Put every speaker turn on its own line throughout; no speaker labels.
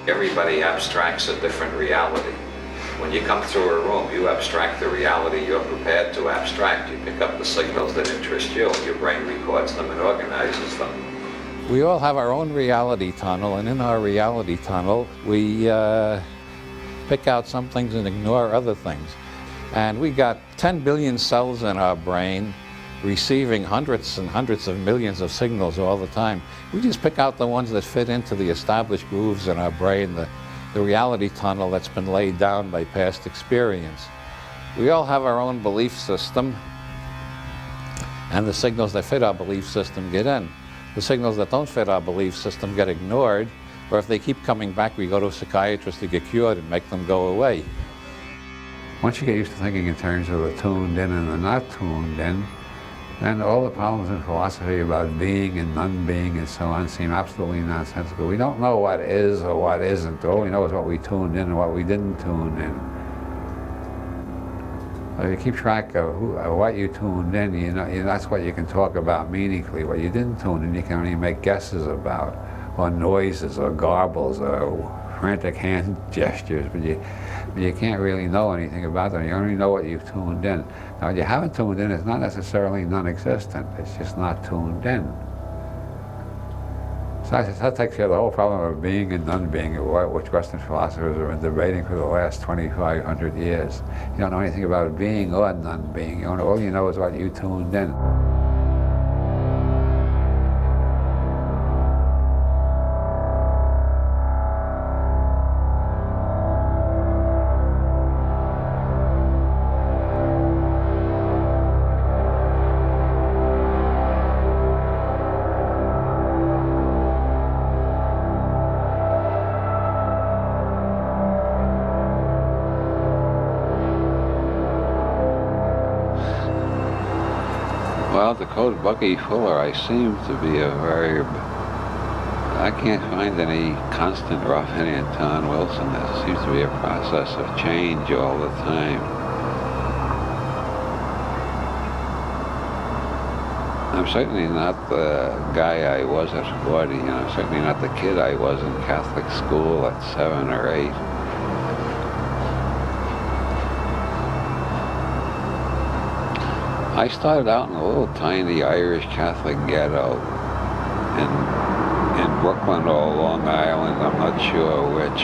Everybody abstracts a different reality. When you come through a room, you abstract the reality you're prepared to abstract. You pick up the signals that interest you, and your brain records them and organizes them.
We all have our own reality tunnel, and in our reality tunnel, we pick out some things and ignore other things. And we got 10 billion cells in our brain receiving hundreds and hundreds of millions of signals all the time. We just pick out the ones that fit into the established grooves in our brain, the reality tunnel that's been laid down by past experience. We all have our own belief system, and the signals that fit our belief system get in. The signals that don't fit our belief system get ignored, or if they keep coming back, we go to a psychiatrist to get cured and make them go away.
Once you get used to thinking in terms of the tuned in and the not tuned in, then all the problems in philosophy about being and non-being and so on seem absolutely nonsensical. We don't know what is or what isn't. All we know is what we tuned in and what we didn't tune in. If you keep track of what you tuned in, you know, that's what you can talk about meaningfully. What you didn't tune in, you can only make guesses about, or noises, or garbles, or frantic hand gestures, but you can't really know anything about them. You only know what you've tuned in. Now, what you haven't tuned in is not necessarily non-existent. It's just not tuned in. So that takes care of the whole problem of being and non-being, which Western philosophers have been debating for the last 2,500 years. You don't know anything about being or non-being. All you know is what you tuned in.
Well, to quote Bucky Fuller, I seem to be a verb. I can't find any constant rough in Anton Wilson. There seems to be a process of change all the time. I'm certainly not the guy I was at 40, and I'm certainly not the kid I was in Catholic school at 7 or 8. I started out in a little tiny Irish Catholic ghetto in Brooklyn or Long Island, I'm not sure which.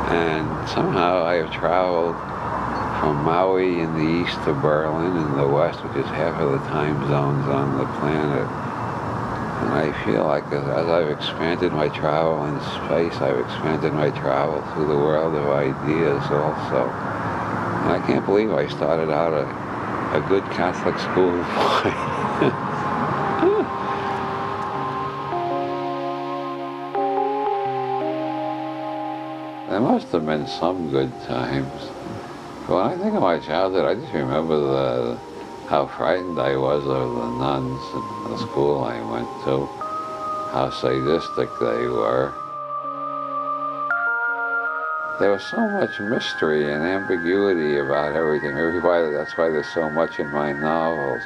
And somehow I have traveled from Maui in the east to Berlin in the west, which is half of the time zones on the planet. And I feel like as I've expanded my travel in space, I've expanded my travel through the world of ideas also. I can't believe I started out a good Catholic school boy. There must have been some good times. But when I think of my childhood, I just remember how frightened I was of the nuns in the school I went to, how sadistic they were. There was so much mystery and ambiguity about everything. That's why there's so much in my novels.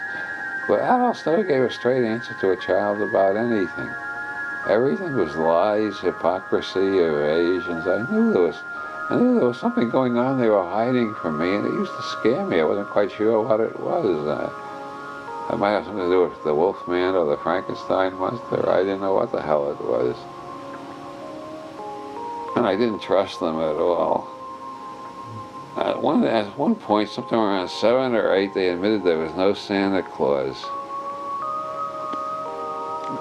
But adults never gave a straight answer to a child about anything. Everything was lies, hypocrisy, evasions. I knew there was something going on they were hiding from me, and it used to scare me. I wasn't quite sure what it was. It might have something to do with the Wolfman or the Frankenstein monster. I didn't know what the hell it was. And I didn't trust them at all. At one point, sometime around 7 or 8, they admitted there was no Santa Claus.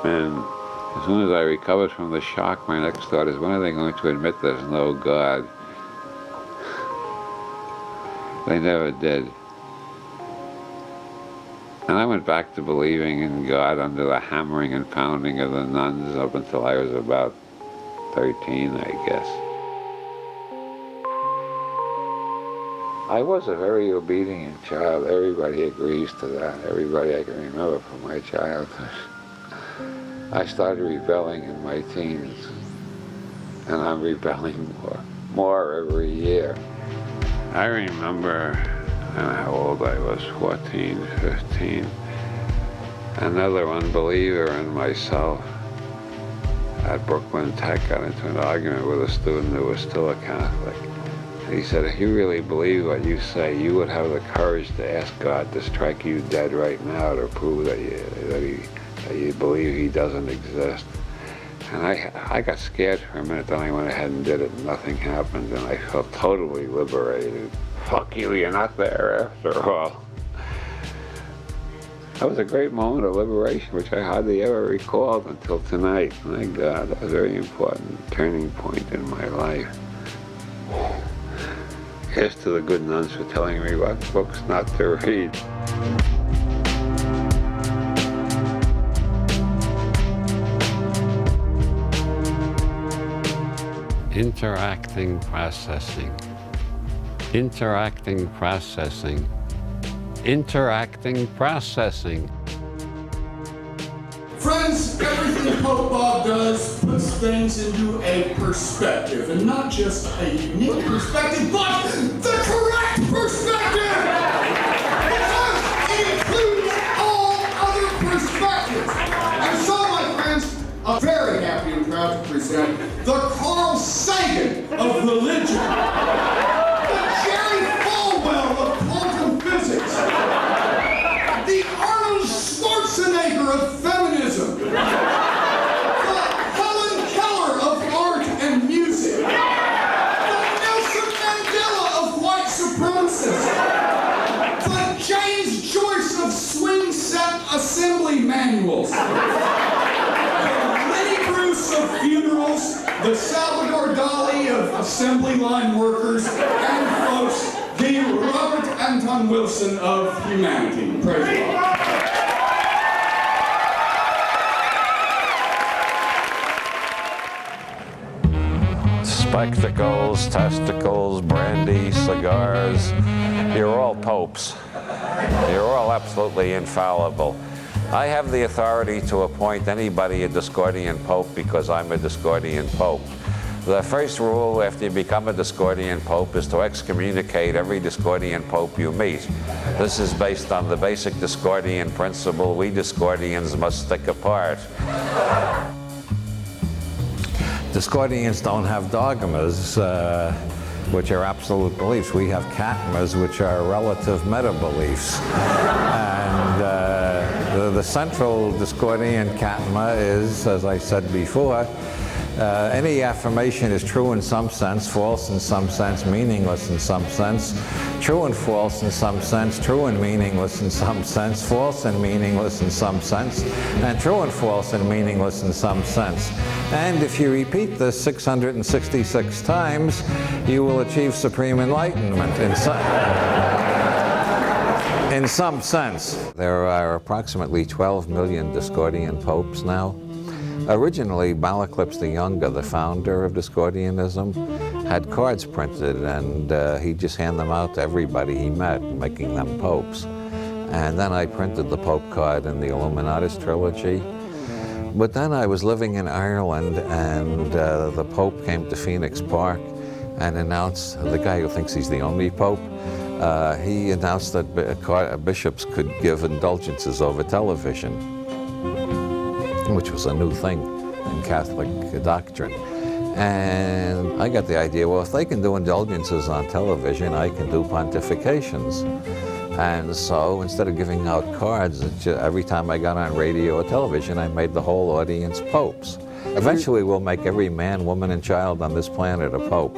And as soon as I recovered from the shock, my next thought is, when are they going to admit there's no God? They never did. And I went back to believing in God under the hammering and pounding of the nuns up until I was about 13, I guess. I was a very obedient child. Everybody agrees to that. Everybody I can remember from my childhood. I started rebelling in my teens, and I'm rebelling more every year. I remember how old I was, 14, 15. Another unbeliever in myself. at Brooklyn Tech got into an argument with a student who was still a Catholic. And he said, if you really believe what you say, you would have the courage to ask God to strike you dead right now to prove that you believe he doesn't exist. And I got scared for a minute, then I went ahead and did it, and nothing happened, and I felt totally liberated. Fuck you, you're not there after all. That was a great moment of liberation, which I hardly ever recalled until tonight. My God, that was a very important turning point in my life. Here's to the good nuns for telling me what books not to read.
Interacting processing. Interacting processing. Interacting processing.
Friends, everything Pope Bob does puts things into a perspective, and not just a unique perspective, but the correct perspective! Because it includes all other perspectives. And so, my friends, I'm very happy and proud to present the Carl Sagan of religion, the Jerry Falwell of quantum physics, the Arnold Schwarzenegger of feminism, the Helen Keller of art and music, the Nelson Mandela of white supremacists, the James Joyce of swing set assembly manuals, of funerals, the Salvador Dali of assembly line workers, and folks, the Robert Anton Wilson of humanity. Praise God.
Spectacles, testicles, brandy, cigars. You're all popes. You're all absolutely infallible. I have the authority to appoint anybody a Discordian Pope because I'm a Discordian Pope. The first rule after you become a Discordian Pope is to excommunicate every Discordian Pope you meet. This is based on the basic Discordian principle, we Discordians must stick apart. Discordians don't have dogmas, which are absolute beliefs. We have catmas, which are relative meta-beliefs. And the central Discordian catma is, as I said before, any affirmation is true in some sense, false in some sense, meaningless in some sense, true and false in some sense, true and meaningless in some sense, false and meaningless in some sense, and true and false and meaningless in some sense. And if you repeat this 666 times, you will achieve supreme enlightenment in some sense. There are approximately 12 million Discordian popes now. Originally, Balaklips the Younger, the founder of Discordianism, had cards printed, and he'd just hand them out to everybody he met, making them popes. And then I printed the Pope card in the Illuminatus trilogy. But then I was living in Ireland, and the Pope came to Phoenix Park and announced, the guy who thinks he's the only Pope, he announced that bishops could give indulgences over television, which was a new thing in Catholic doctrine. And I got the idea, well, if they can do indulgences on television, I can do pontifications. And so instead of giving out cards, every time I got on radio or television, I made the whole audience popes. Eventually, we'll make every man, woman, and child on this planet a pope.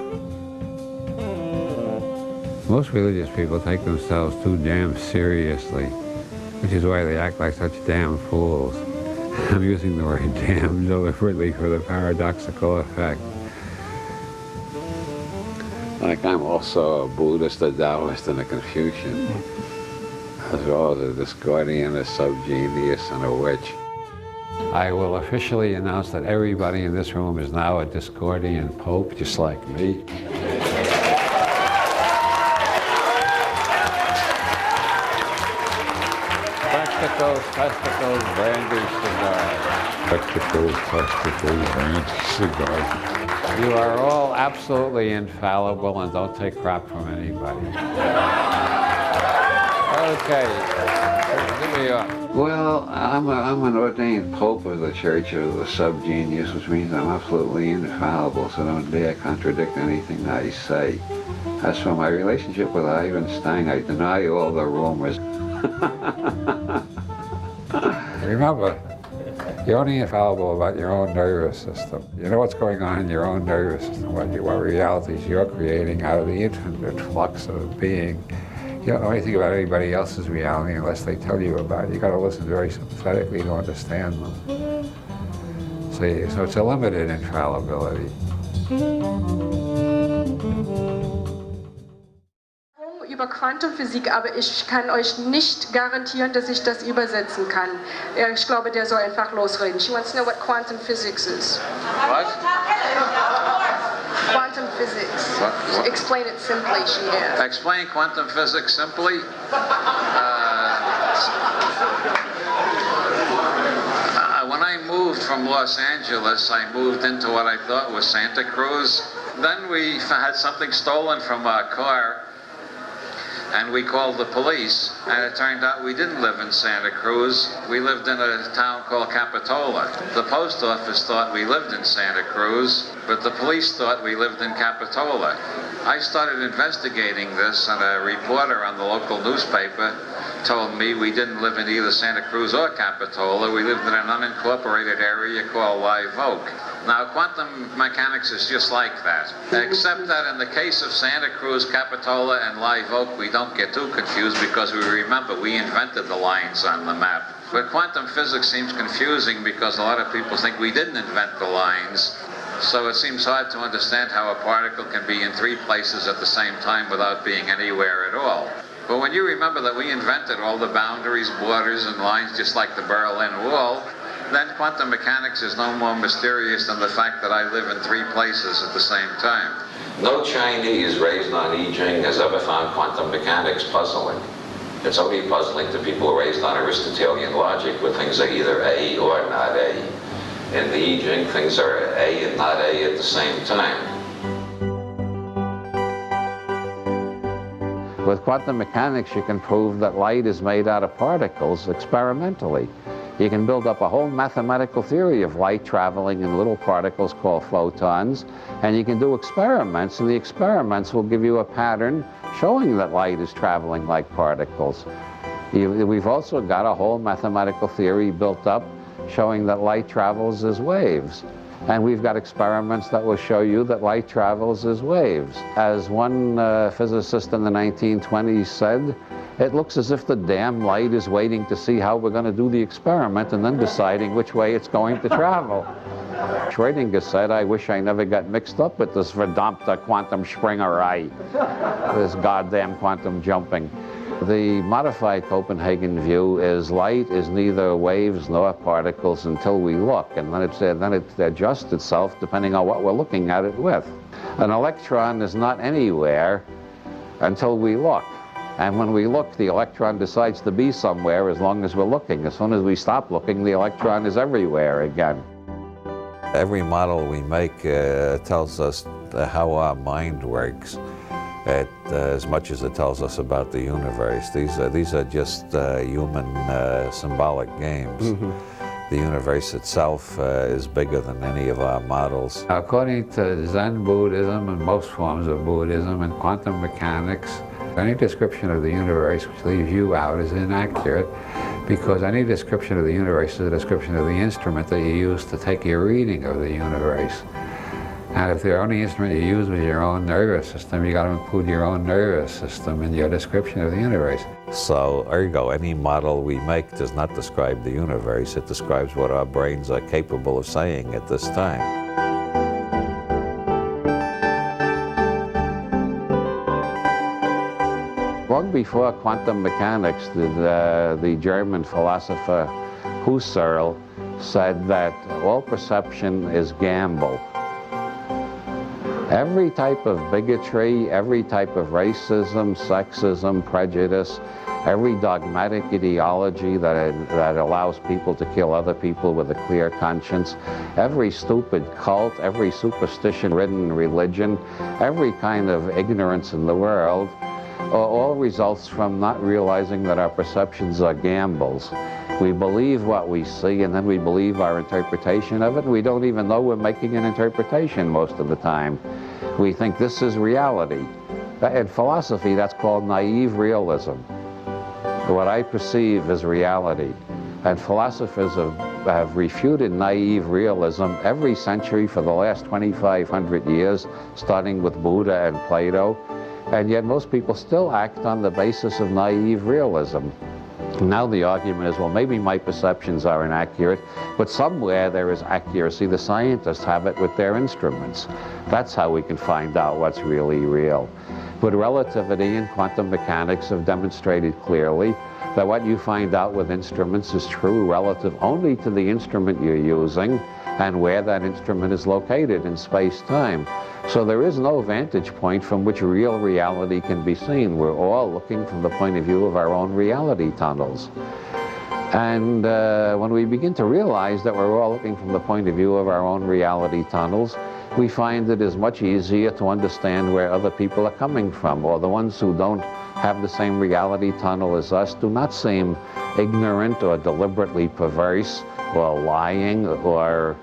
Most religious people take themselves too damn seriously, which is why they act like such damn fools. I'm using the word damn deliberately for the paradoxical effect. Like I'm also a Buddhist, a Taoist, and a Confucian, as well as a Discordian, a subgenius, and a witch. I will officially announce that everybody in this room is now a Discordian Pope, just like me.
Spectacles, testicles, brandy, cigars.
Spectacles, testicles, brandy, cigars.
You are all absolutely infallible and don't take crap from anybody. Okay.
Here we are.
Well, I'm an ordained pope of the Church of the Subgenius, which means I'm absolutely infallible, so don't dare contradict anything I say. As for my relationship with Ivan Stang, I deny all the rumors.
Remember, you're only infallible about your own nervous system. You know what's going on in your own nervous system, what realities you're creating out of the infinite flux of being. You don't know anything about anybody else's reality unless they tell you about it. You got to listen very sympathetically to understand them. So it's a limited infallibility.
Über Quantenphysik, aber ich kann euch nicht garantieren, dass ich das übersetzen kann. Ich glaube, der soll einfach losreden. She wants to know what quantum physics is.
What?
Quantum physics.
What?
Explain it simply, she asked.
Explain quantum physics simply. When I moved from Los Angeles, I moved into what I thought was Santa Cruz. Then we had something stolen from our car, and we called the police, and it turned out we didn't live in Santa Cruz. We lived in a town called Capitola. The post office thought we lived in Santa Cruz, but the police thought we lived in Capitola. I started investigating this, and a reporter on the local newspaper told me we didn't live in either Santa Cruz or Capitola. We lived in an unincorporated area called Live Oak. Now, quantum mechanics is just like that, except that in the case of Santa Cruz, Capitola, and Live Oak, we don't get too confused because we remember we invented the lines on the map. But quantum physics seems confusing because a lot of people think we didn't invent the lines. So it seems hard to understand how a particle can be in three places at the same time without being anywhere at all. But when you remember that we invented all the boundaries, borders, and lines just like the Berlin Wall, then quantum mechanics is no more mysterious than the fact that I live in three places at the same time. No Chinese raised on I Ching has ever found quantum mechanics puzzling. It's only puzzling to people raised on Aristotelian logic, where things are either A or not A. In the I Ching, things are A and not A at the same time.
With quantum mechanics, you can prove that light is made out of particles experimentally. You can build up a whole mathematical theory of light traveling in little particles called photons, and you can do experiments, and the experiments will give you a pattern showing that light is traveling like particles. We've also got a whole mathematical theory built up showing that light travels as waves. And we've got experiments that will show you that light travels as waves. As one physicist in the 1920s said, it looks as if the damn light is waiting to see how we're going to do the experiment and then deciding which way it's going to travel. Schrödinger said, I wish I never got mixed up with this verdammte quantum Springerei, this goddamn quantum jumping. The modified Copenhagen view is light is neither waves nor particles until we look, and then it adjusts itself depending on what we're looking at it with. An electron is not anywhere until we look. And when we look, the electron decides to be somewhere as long as we're looking. As soon as we stop looking, the electron is everywhere again.
Every model we make tells us how our mind works, as much as it tells us about the universe. These are just human symbolic games. Mm-hmm. The universe itself is bigger than any of our models.
According to Zen Buddhism and most forms of Buddhism and quantum mechanics, any description of the universe which leaves you out is inaccurate, because any description of the universe is a description of the instrument that you use to take your reading of the universe. And if the only instrument you use was your own nervous system, you got to include your own nervous system in your description of the universe.
So, ergo, any model we make does not describe the universe. It describes what our brains are capable of saying at this time.
Long before quantum mechanics, the German philosopher Husserl said that all perception is gamble. Every type of bigotry, every type of racism, sexism, prejudice, every dogmatic ideology that allows people to kill other people with a clear conscience, every stupid cult, every superstition-ridden religion, every kind of ignorance in the world
all results from not realizing that our perceptions are gambles. We believe what we see, and then we believe our interpretation of it, and we don't even know we're making an interpretation most of the time. We think this is reality. In philosophy, that's called naive realism. What I perceive is reality. And philosophers have refuted naive realism every century for the last 2,500 years, starting with Buddha and Plato. And yet most people still act on the basis of naive realism. Now the argument is, well, maybe my perceptions are inaccurate, but somewhere there is accuracy. The scientists have it with their instruments. That's how we can find out what's really real. But relativity and quantum mechanics have demonstrated clearly that what you find out with instruments is true relative only to the instrument you're using and where that instrument is located in space-time. So there is no vantage point from which real reality can be seen. We're all looking from the point of view of our own reality tunnels. And when we begin to realize that we're all looking from the point of view of our own reality tunnels, we find it is much easier to understand where other people are coming from, or the ones who don't have the same reality tunnel as us do not seem ignorant or deliberately perverse or lying or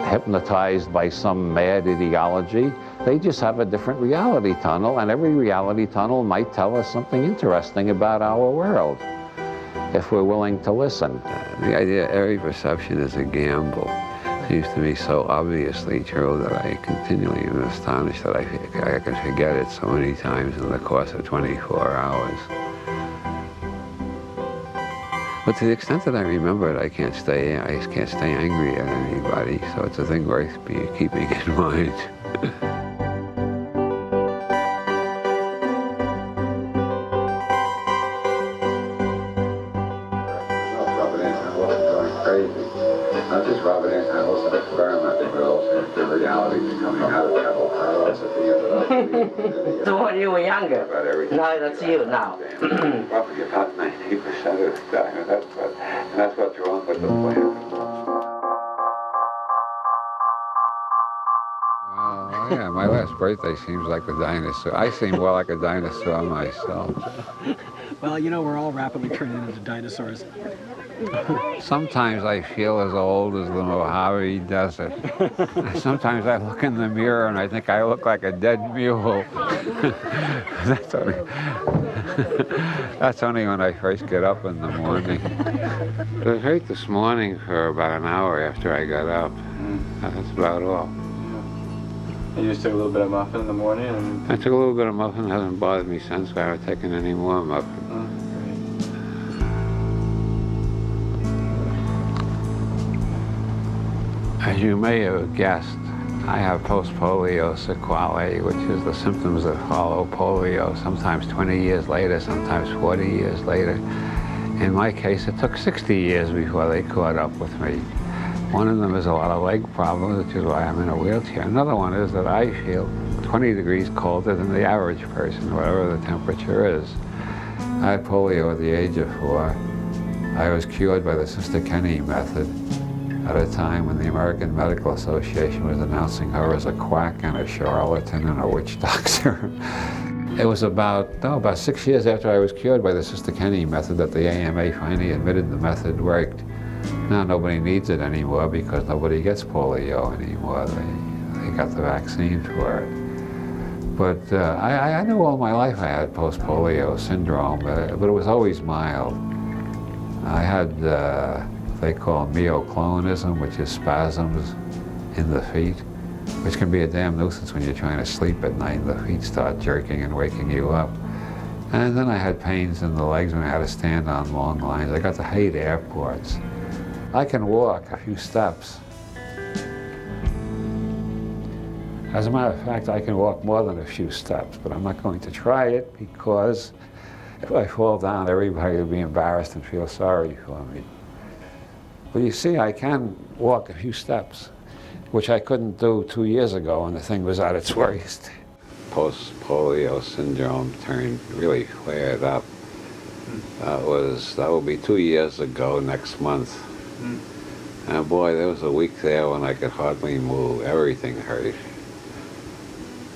hypnotized by some mad ideology. They just have a different reality tunnel, and every reality tunnel might tell us something interesting about our world if we're willing to listen.
The idea every perception is a gamble seems to me so obviously true that I continually am astonished that I can forget it so many times in the course of 24 hours. But to the extent that I remember it, I can't stay angry at anybody, so it's a thing worth keeping in mind.
Not just rubbing it, I also experimenting with also the reality coming out of that whole philosophy of
So when you were younger, now that's you now.
Probably about 90% of the time, and that's what's wrong with the plan. Oh yeah, my last birthday seems like a dinosaur. I seem more like a dinosaur myself.
Well, you know, we're all rapidly turning into dinosaurs.
Sometimes I feel as old as the Mojave Desert. Sometimes I look in the mirror and I think I look like a dead mule. That's only when I first get up in the morning. It was right this morning for about an hour after I got up. That's about all.
You just took a little bit of muffin in the morning? And...
I took a little bit of muffin. It hasn't bothered me since. I haven't taken any more muffin. As you may have guessed, I have post-polio sequelae, which is the symptoms that follow polio, sometimes 20 years later, sometimes 40 years later. In my case, it took 60 years before they caught up with me. One of them is a lot of leg problems, which is why I'm in a wheelchair. Another one is that I feel 20 degrees colder than the average person, whatever the temperature is. I had polio at the age of 4. I was cured by the Sister Kenny method at a time when the American Medical Association was announcing her as a quack and a charlatan and a witch doctor. It was about 6 years after I was cured by the Sister Kenny method that the AMA finally admitted the method worked. Now nobody needs it anymore because nobody gets polio anymore. They got the vaccine for it. But I knew all my life I had post-polio syndrome, but it was always mild. I had they call myoclonism, which is spasms in the feet, which can be a damn nuisance when you're trying to sleep at night and the feet start jerking and waking you up. And then I had pains in the legs when I had to stand on long lines. I got to hate airports. I can walk a few steps. As a matter of fact, I can walk more than a few steps, but I'm not going to try it because if I fall down, everybody will be embarrassed and feel sorry for me. But you see, I can walk a few steps, which I couldn't do 2 years ago when the thing was at its worst. Post-polio syndrome really flared up. That will be 2 years ago next month. And boy, there was a week there when I could hardly move. Everything hurt.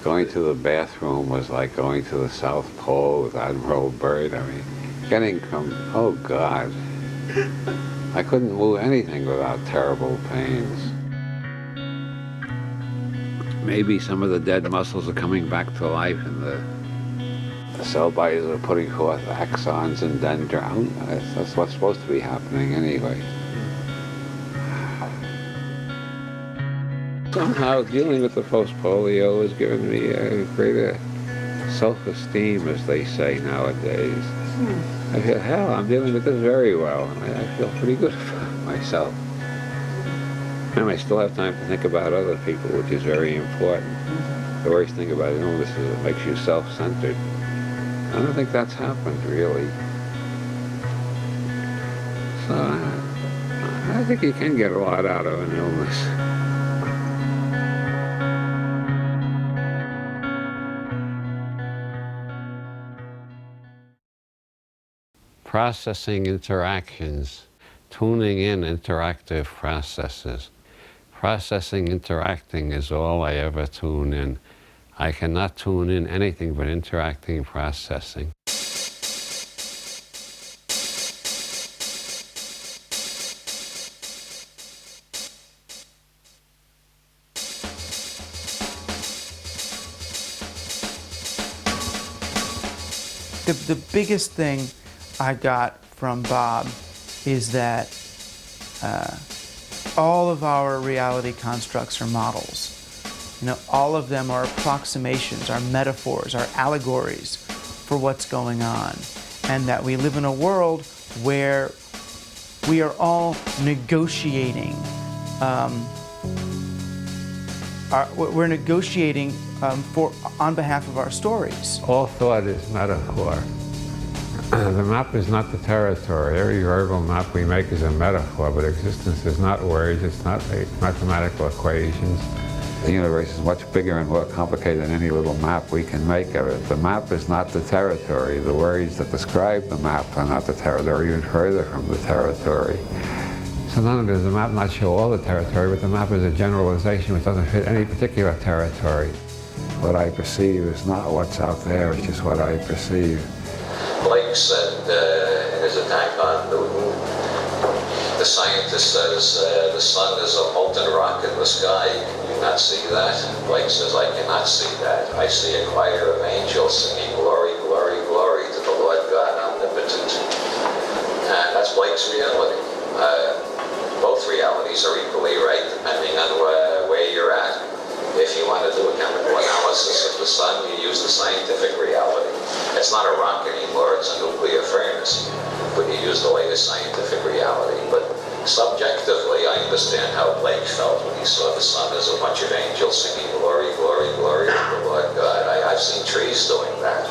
Going to the bathroom was like going to the South Pole with Admiral Byrd. I mean, getting from, oh God. I couldn't move anything without terrible pains. Maybe some of the dead muscles are coming back to life and the cell bodies are putting forth axons and dendrons. That's what's supposed to be happening anyway. Somehow dealing with the post-polio has given me a greater self-esteem, as they say nowadays. I feel, hell, I'm dealing with this very well. I feel pretty good about myself. And I still have time to think about other people, which is very important. The worst thing about illness is it makes you self-centered. I don't think that's happened, really. So I think you can get a lot out of an illness.
Processing interactions, tuning in interactive processes. Processing interacting is all I ever tune in. I cannot tune in anything but interacting processing.
The biggest thing I got from Bob is that all of our reality constructs are models. You know, all of them are approximations, are metaphors, are allegories for what's going on. And that we live in a world where we are all negotiating. We're negotiating on behalf of our stories.
All thought is metaphor. The map is not the territory. Every verbal map we make is a metaphor, but existence is not words, it's not mathematical equations.
The universe is much bigger and more complicated than any little map we can make of it. The map is not the territory. The words that describe the map are not the territory. They're even further from the territory.
So not only does the map not show all the territory, but the map is a generalization which doesn't fit any particular territory.
What I perceive is not what's out there, it's just what I perceive.
Blake said in his attack on Newton, the scientist says the sun is a molten rock in the sky. Can you not see that? Blake says, I cannot see that. I see a choir of angels singing glory, glory, glory to the Lord God omnipotent. And that's Blake's reality. Both realities are equally right, depending on where you're at. If you want to do a chemical analysis of the sun, you use the scientific reality. It's not a rock anymore, it's a nuclear furnace. But you use the latest scientific reality. But subjectively, I understand how Blake felt when he saw the sun as a bunch of angels singing glory, glory, glory to the Lord God. I've seen trees doing that.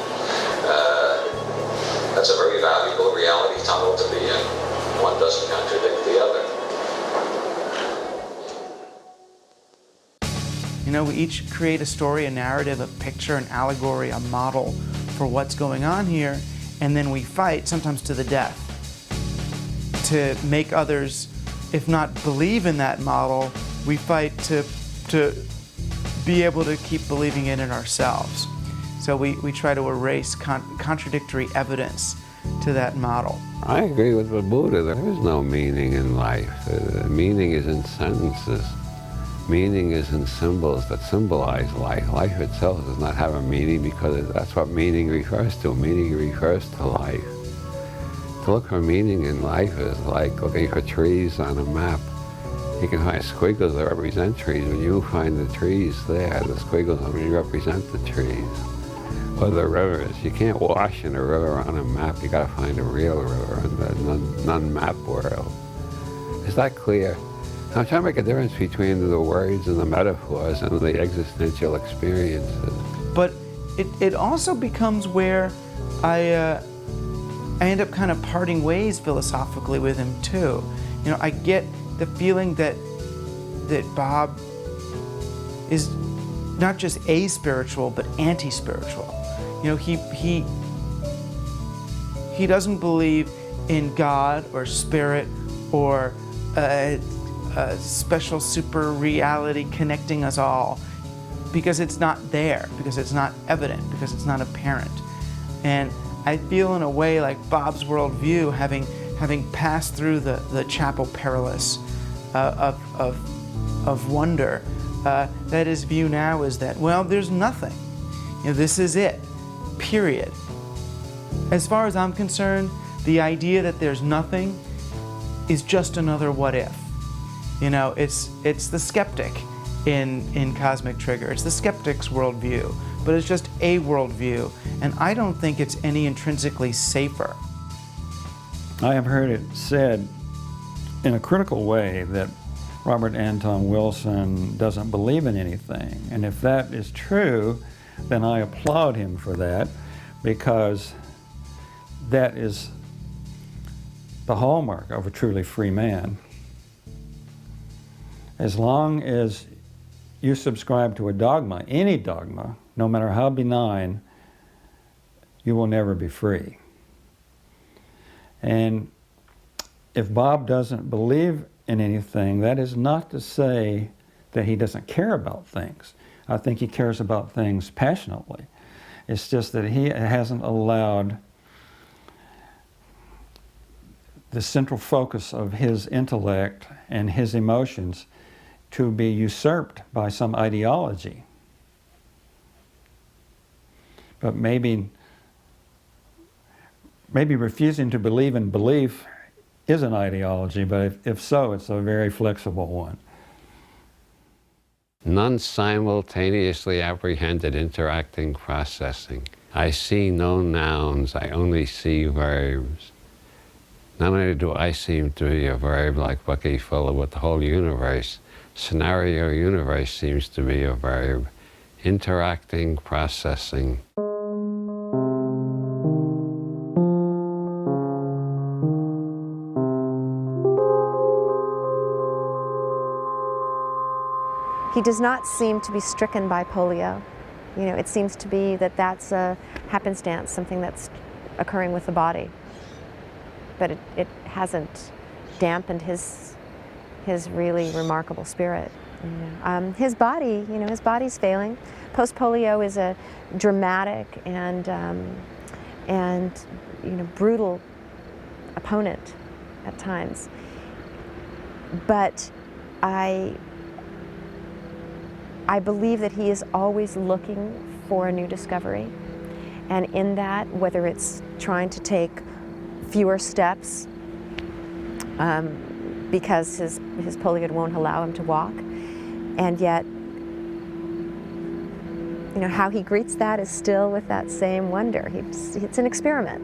That's a very valuable reality tunnel to be in. One doesn't contradict the other.
You know, we each create a story, a narrative, a picture, an allegory, a model for what's going on here, and then we fight, sometimes to the death, to make others, if not believe in that model, we fight to be able to keep believing in it ourselves. So we try to erase contradictory evidence to that model.
I agree with the Buddha. There is no meaning in life. Meaning is in sentences. Meaning is in symbols that symbolize life. Life itself does not have a meaning because that's what meaning refers to. Meaning refers to life. To look for meaning in life is like looking for trees on a map. You can find squiggles that represent trees. When you find the trees there, the squiggles only represent the trees. Or the rivers. You can't wash in a river on a map. You got to find a real river in the non-map world. Is that clear? I'm trying to make a difference between the words and the metaphors and the existential experiences.
But it also becomes where I end up kind of parting ways philosophically with him too. You know, I get the feeling that Bob is not just aspiritual but anti-spiritual. You know, he doesn't believe in God or spirit or a special super reality connecting us all. because it's not there, because it's not evident, because it's not apparent. And I feel in a way like Bob's worldview, having passed through the chapel perilous of wonder, that his view now is that, well, there's nothing. This is it, period. As far as I'm concerned, the idea that there's nothing is just another what if. It's the skeptic in Cosmic Trigger. It's the skeptic's worldview, but it's just a worldview, and I don't think it's any intrinsically safer.
I have heard it said in a critical way that Robert Anton Wilson doesn't believe in anything, and if that is true, then I applaud him for that, because that is the hallmark of a truly free man. As long as you subscribe to a dogma, any dogma, no matter how benign, you will never be free. And if Bob doesn't believe in anything, that is not to say that he doesn't care about things. I think he cares about things passionately. It's just that he hasn't allowed the central focus of his intellect and his emotions to be usurped by some ideology. But maybe refusing to believe in belief is an ideology, but if so, it's a very flexible one.
Non-simultaneously apprehended interacting processing. I see no nouns, I only see verbs. Not only do I seem to be a verb like Bucky Fuller with the whole universe, scenario universe seems to be a verb. Interacting, processing.
He does not seem to be stricken by polio. It seems to be that that's a happenstance, something that's occurring with the body. But it hasn't dampened his really remarkable spirit. His body, his body's failing. Post-polio is a dramatic and brutal opponent at times. But I believe that he is always looking for a new discovery. And in that, whether it's trying to take fewer steps because his polio won't allow him to walk, and yet, how he greets that is still with that same wonder. It's an experiment.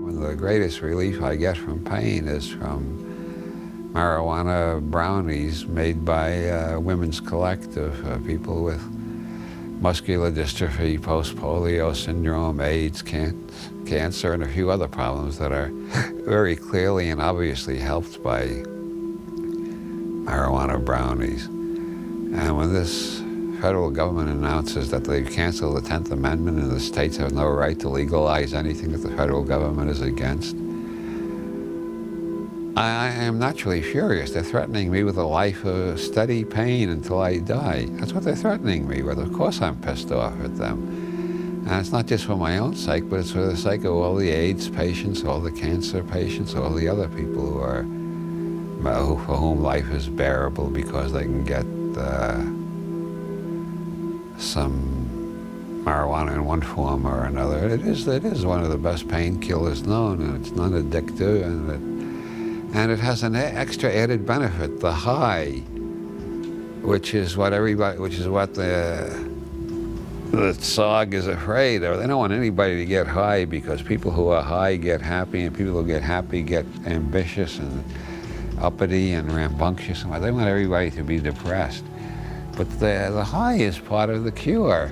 One of the greatest relief I get from pain is from marijuana brownies made by Women's Collective, people with muscular dystrophy, post-polio syndrome, AIDS, cancer, and a few other problems that are very clearly and obviously helped by marijuana brownies. And when this federal government announces that they've canceled the 10th Amendment and the states have no right to legalize anything that the federal government is against, I am naturally furious. They're threatening me with a life of steady pain until I die. That's what they're threatening me with. Of course I'm pissed off at them. And it's not just for my own sake, but it's for the sake of all the AIDS patients, all the cancer patients, all the other people for whom life is bearable because they can get some marijuana in one form or another. It is one of the best painkillers known, and it's non-addictive, and it has an extra added benefit, the high, which is what the SOG is afraid of. They don't want anybody to get high because people who are high get happy, and people who get happy get ambitious and uppity and rambunctious. They want everybody to be depressed. But the high is part of the cure.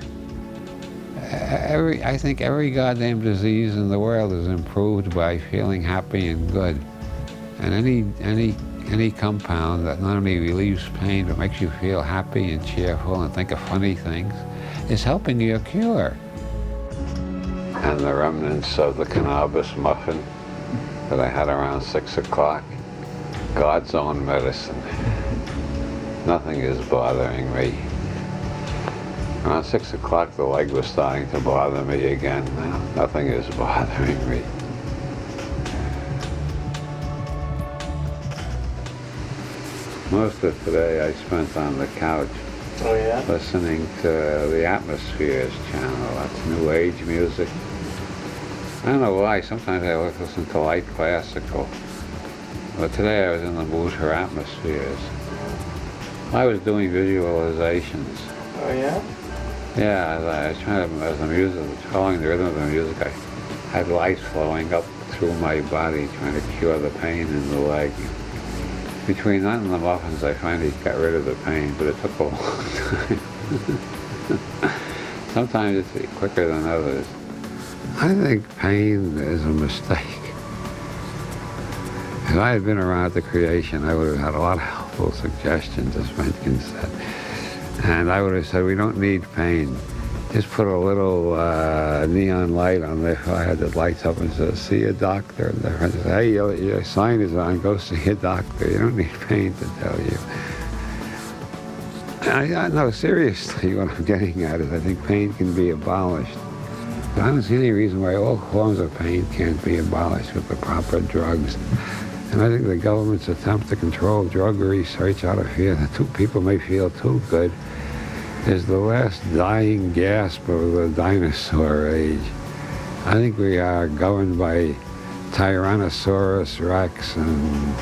I think every goddamn disease in the world is improved by feeling happy and good. And any compound that not only relieves pain but makes you feel happy and cheerful and think of funny things is helping your cure.
And the remnants of the cannabis muffin that I had around 6 o'clock, God's own medicine. Nothing is bothering me.
Around 6 o'clock, the leg was starting to bother me again. Now, nothing is bothering me. Most of today I spent on the couch.
Oh, yeah?
Listening to the Atmospheres channel. That's New Age music. I don't know why. Sometimes I listen to light classical. But today I was in the mood for Atmospheres. I was doing visualizations.
Oh, yeah?
Yeah, I was trying to, as the music, following the rhythm of the music, I had lights flowing up through my body, trying to cure the pain in the leg. Between that and the muffins, I finally got rid of the pain, but it took a long time. Sometimes it's quicker than others. I think pain is a mistake. If I had been around at the creation, I would have had a lot of helpful suggestions, as Mencken said. And I would have said, we don't need pain. Just put a little neon light on the fire that lights up and says, see a doctor. And the friend says, hey, your sign is on, go see a doctor. You don't need pain to tell you. No, seriously, what I'm getting at is I think pain can be abolished. But I don't see any reason why all forms of pain can't be abolished with the proper drugs. And I think the government's attempt to control drug research out of fear that people may feel too good is the last dying gasp of the dinosaur age. I think we are governed by Tyrannosaurus Rex and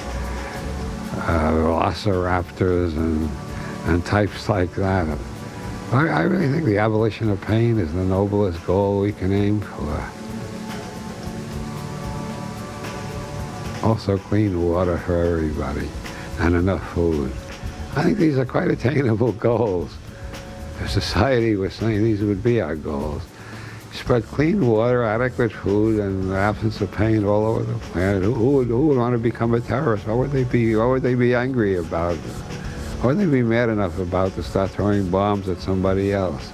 velociraptors and types like that. I really think the abolition of pain is the noblest goal we can aim for. Also clean water for everybody and enough food. I think these are quite attainable goals. If society was saying these would be our goals. Spread clean water, adequate food, and the absence of pain all over the planet. Who would want to become a terrorist? What would they be angry about? What would they be mad enough about to start throwing bombs at somebody else?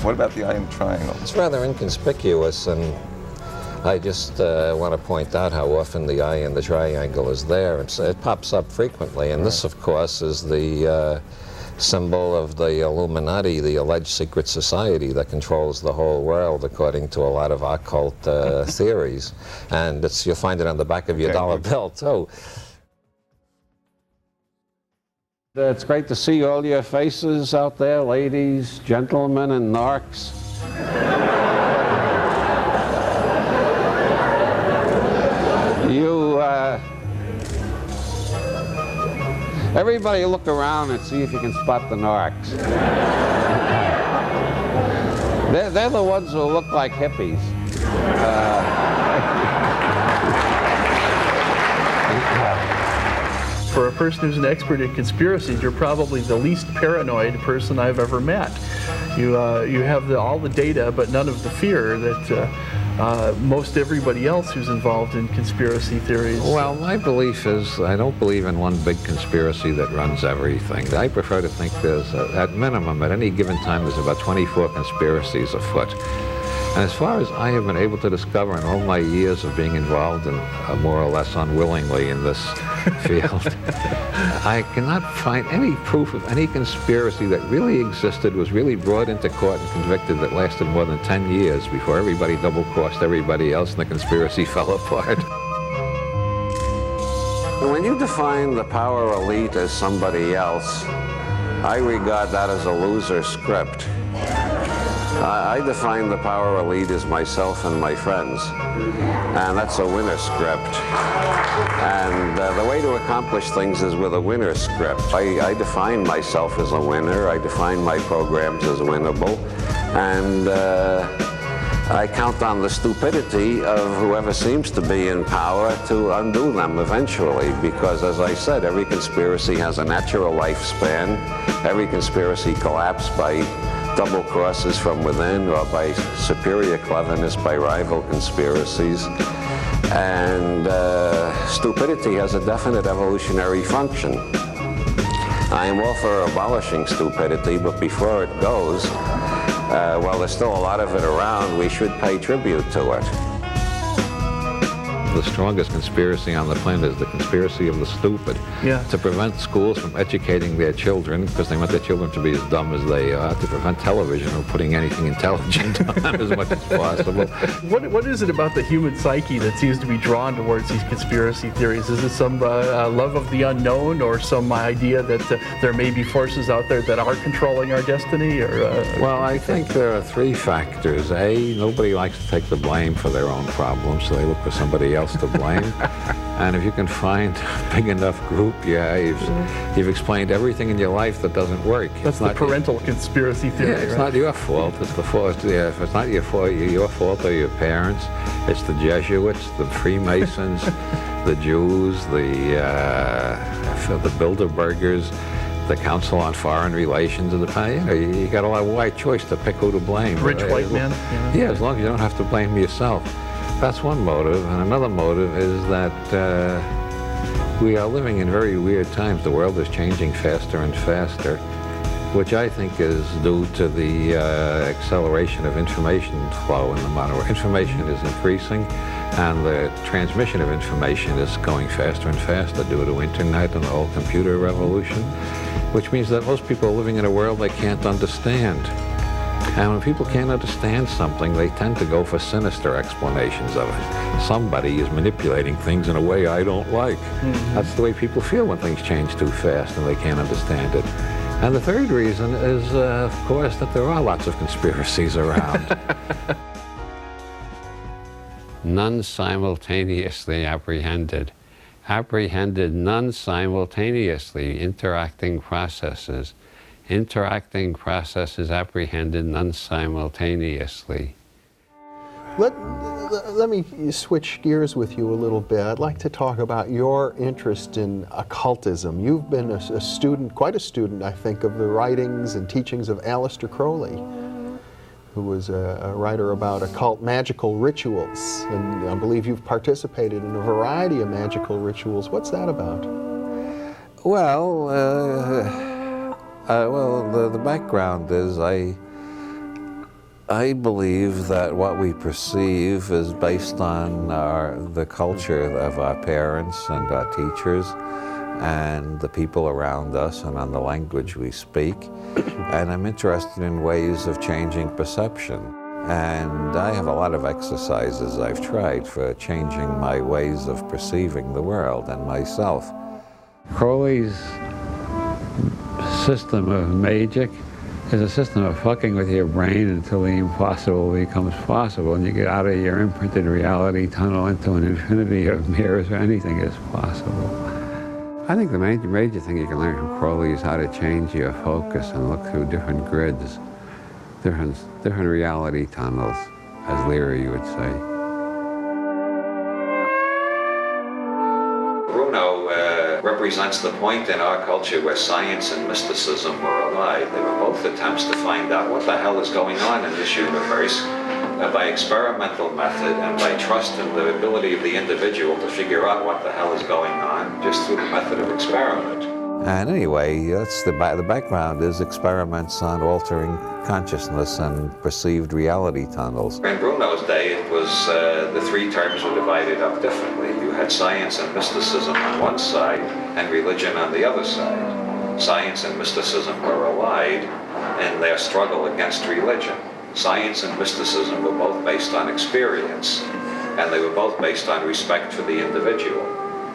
What about the eye in the triangle?
It's rather inconspicuous, and I just want to point out how often the eye in the triangle is there. It pops up frequently, and this, of course, is the symbol of the Illuminati, the alleged secret society that controls the whole world, according to a lot of occult theories. And you'll find it on the back of your dollar bill, too.
It's great to see all your faces out there, ladies, gentlemen, and narcs. Everybody look around and see if you can spot the narcs. They're the ones who look like hippies.
For a person who's an expert in conspiracies, you're probably the least paranoid person I've ever met. You have all the data, but none of the fear that most everybody else who's involved in conspiracy theories.
Well, my belief is I don't believe in one big conspiracy that runs everything. I prefer to think there's, at minimum, at any given time, there's about 24 conspiracies afoot. And as far as I have been able to discover in all my years of being involved in, more or less unwillingly in this field, I cannot find any proof of any conspiracy that really existed, was really brought into court and convicted, that lasted more than 10 years before everybody double-crossed everybody else and the conspiracy fell apart.
When you define the power elite as somebody else, I regard that as a loser script. I define the power elite as myself and my friends, and that's a winner script. And the way to accomplish things is with a winner script. I define myself as a winner, I define my programs as winnable, and I count on the stupidity of whoever seems to be in power to undo them eventually, because as I said, every conspiracy has a natural lifespan. Every conspiracy collapsed by double crosses from within or by superior cleverness by rival conspiracies. And stupidity has a definite evolutionary function. I am all for abolishing stupidity, but before it goes, while there's still a lot of it around, we should pay tribute to it.
the strongest conspiracy on the planet is the conspiracy of the stupid.
Yeah.
To prevent schools from educating their children, because they want their children to be as dumb as they are, to prevent television from putting anything intelligent on as much as possible.
What is it about the human psyche that seems to be drawn towards these conspiracy theories? Is it some love of the unknown, or some idea that there may be forces out there that are controlling our destiny? Or
well, I think there are three factors. A, nobody likes to take the blame for their own problems, so they look for somebody else to blame. And if you can find a big enough group, you've explained everything in your life that doesn't work.
That's the parental conspiracy theory.
Yeah, it's
right?
not your fault. It's the fault. Yeah, if it's not your fault or your parents. It's the Jesuits, the Freemasons, the Jews, the Bilderbergers, the Council on Foreign Relations, and you got a lot of wide choice to pick who to blame.
Rich white men.
Yeah, as long as you don't have to blame yourself. That's one motive, and another motive is that we are living in very weird times. The world is changing faster and faster, which I think is due to the acceleration of information flow in the modern world. Information is increasing, and the transmission of information is going faster and faster due to internet and the whole computer revolution, which means that most people are living in a world they can't understand. And when people can't understand something, they tend to go for sinister explanations of it. Somebody is manipulating things in a way I don't like. Mm-hmm. That's the way people feel when things change too fast and they can't understand it. And the third reason is, of course, that there are lots of conspiracies around.
None simultaneously apprehended. Apprehended none simultaneously, interacting processes. Interacting processes apprehended none simultaneously.
Let me switch gears with you a little bit. I'd like to talk about your interest in occultism. You've been a student, quite a student, I think, of the writings and teachings of Aleister Crowley, who was a writer about occult magical rituals. And I believe you've participated in a variety of magical rituals. What's that about?
Well, the background is I believe that what we perceive is based on the culture of our parents and our teachers and the people around us and on the language we speak. And I'm interested in ways of changing perception. And I have a lot of exercises I've tried for changing my ways of perceiving the world and myself.
Crowley's system of magic is a system of fucking with your brain until the impossible becomes possible, and you get out of your imprinted reality tunnel into an infinity of mirrors where anything is possible. I think the major thing you can learn from Crowley is how to change your focus and look through different grids, different reality tunnels, as Leary would say.
Represents the point in our culture where science and mysticism were allied. They were both attempts to find out what the hell is going on in this universe by experimental method and by trust in the ability of the individual to figure out what the hell is going on just through the method of experiment.
And anyway, that's the background is experiments on altering consciousness and perceived reality tunnels.
In Bruno's day, it was the three terms were divided up differently. You had science and mysticism on one side and religion on the other side. Science and mysticism were allied in their struggle against religion. Science and mysticism were both based on experience, and they were both based on respect for the individual.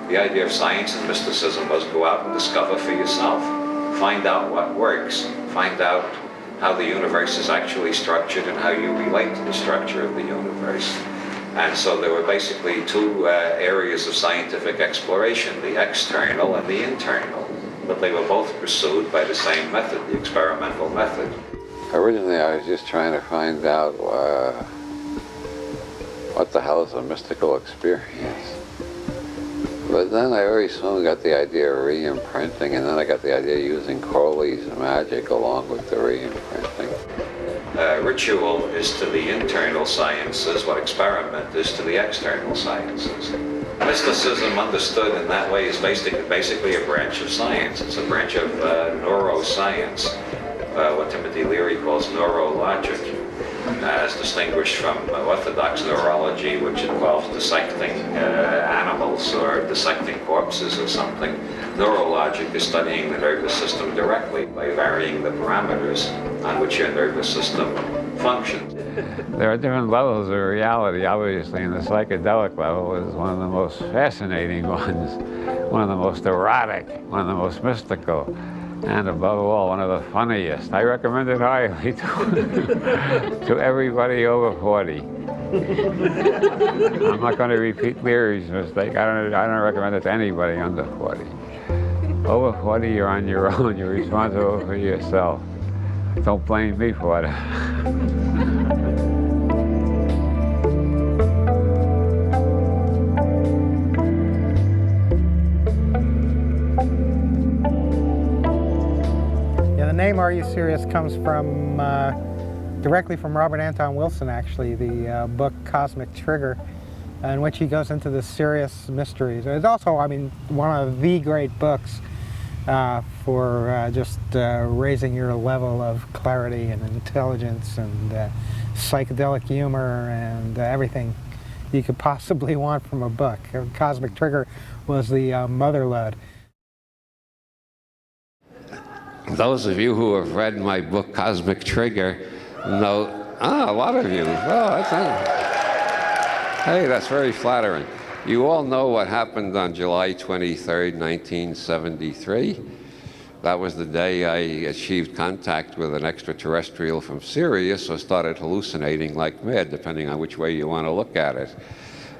The idea of science and mysticism was go out and discover for yourself. Find out what works. Find out how the universe is actually structured and how you relate to the structure of the universe. And so there were basically two areas of scientific exploration, the external and the internal. But they were both pursued by the same method, the experimental method.
Originally, I was just trying to find out what the hell is a mystical experience. But then I very soon got the idea of re-imprinting, and then I got the idea of using Crowley's magic along with the re-imprinting.
Ritual is to the internal sciences what experiment is to the external sciences. Mysticism understood in that way is basically a branch of science. It's a branch of neuroscience, what Timothy Leary calls neurologic. as distinguished from orthodox neurology, which involves dissecting animals or dissecting corpses or something. Neurologic is studying the nervous system directly by varying the parameters on which your nervous system functions.
There are different levels of reality, obviously, and the psychedelic level is one of the most fascinating ones, one of the most erotic, one of the most mystical, and above all, one of the funniest. I recommend it highly to everybody over 40. I'm not going to repeat Leary's mistake. I don't recommend it to anybody under 40. Over 40, you're on your own. You're responsible for yourself. Don't blame me for it.
The name Are You Serious comes from directly from Robert Anton Wilson, actually, the book Cosmic Trigger, in which he goes into the serious mysteries. It's also, I mean, one of the great books for just raising your level of clarity and intelligence and psychedelic humor and everything you could possibly want from a book. Cosmic Trigger was the mother lode.
Those of you who have read my book, Cosmic Trigger, know, a lot of you. Oh, hey, that's very flattering. You all know what happened on July 23rd, 1973. That was the day I achieved contact with an extraterrestrial from Sirius, or started hallucinating like mad, depending on which way you want to look at it.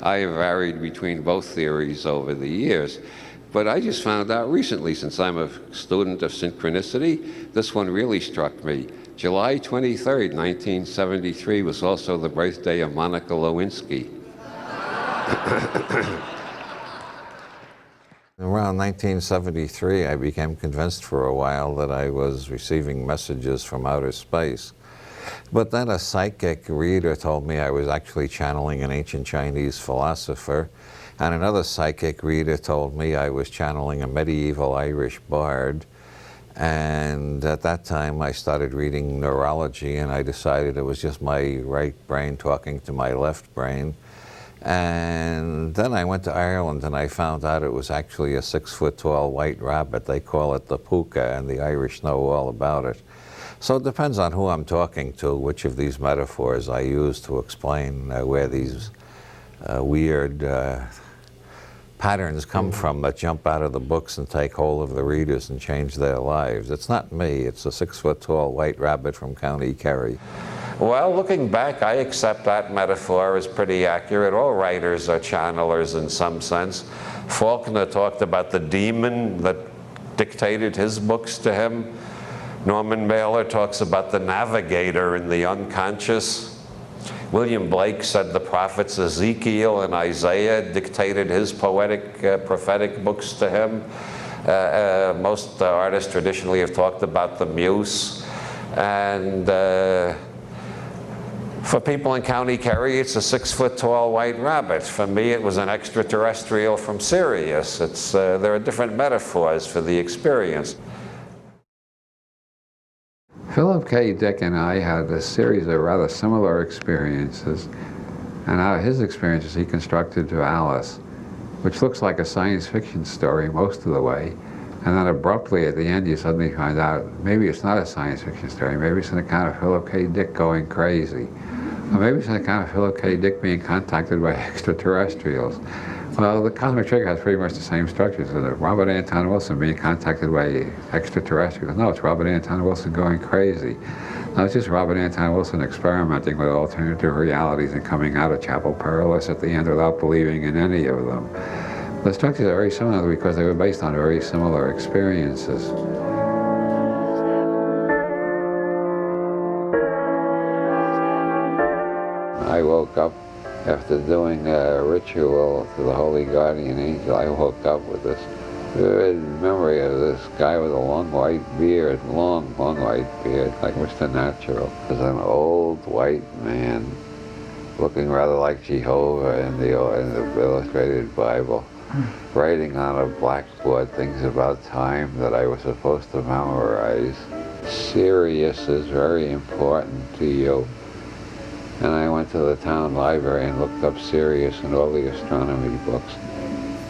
I have varied between both theories over the years. But I just found out recently, since I'm a student of synchronicity, this one really struck me. July 23rd, 1973 was also the birthday of Monica Lewinsky.
Around 1973, I became convinced for a while that I was receiving messages from outer space. But then a psychic reader told me I was actually channeling an ancient Chinese philosopher. And another psychic reader told me I was channeling a medieval Irish bard. And at that time, I started reading neurology, and I decided it was just my right brain talking to my left brain. And then I went to Ireland, and I found out it was actually a 6-foot-tall white rabbit. They call it the puka, and the Irish know all about it. So it depends on who I'm talking to, which of these metaphors I use to explain where these weird patterns come from that jump out of the books and take hold of the readers and change their lives. It's not me, it's a 6-foot-tall white rabbit from County Kerry. Well, looking back, I accept that metaphor as pretty accurate. All writers are channelers in some sense. Faulkner talked about the demon that dictated his books to him. Norman Mailer talks about the navigator in the unconscious. William Blake said the prophets Ezekiel and Isaiah dictated his poetic, prophetic books to him. Most artists traditionally have talked about the muse. And for people in County Kerry, it's a 6-foot-tall white rabbit. For me, it was an extraterrestrial from Sirius. There are different metaphors for the experience.
Philip K. Dick and I had a series of rather similar experiences, and out of his experiences he constructed to Alice, which looks like a science fiction story most of the way, and then abruptly at the end you suddenly find out maybe it's not a science fiction story, maybe it's an account of Philip K. Dick going crazy, or maybe it's an account of Philip K. Dick being contacted by extraterrestrials. Well, the Cosmic Trigger has pretty much the same structure. So Robert Anton Wilson being contacted by extraterrestrials. No, it's Robert Anton Wilson going crazy. No, it's just Robert Anton Wilson experimenting with alternative realities and coming out of Chapel Perilous at the end without believing in any of them. The structures are very similar because they were based on very similar experiences.
I woke up after doing a ritual to the Holy Guardian Angel. I woke up with this vivid memory of this guy with a long white beard, long white beard, like Mr. Natural. As an old white man, looking rather like Jehovah in the illustrated Bible, writing on a blackboard things about time that I was supposed to memorize. Sirius is very important to you.
And I went to the town library and looked up Sirius and all the astronomy books.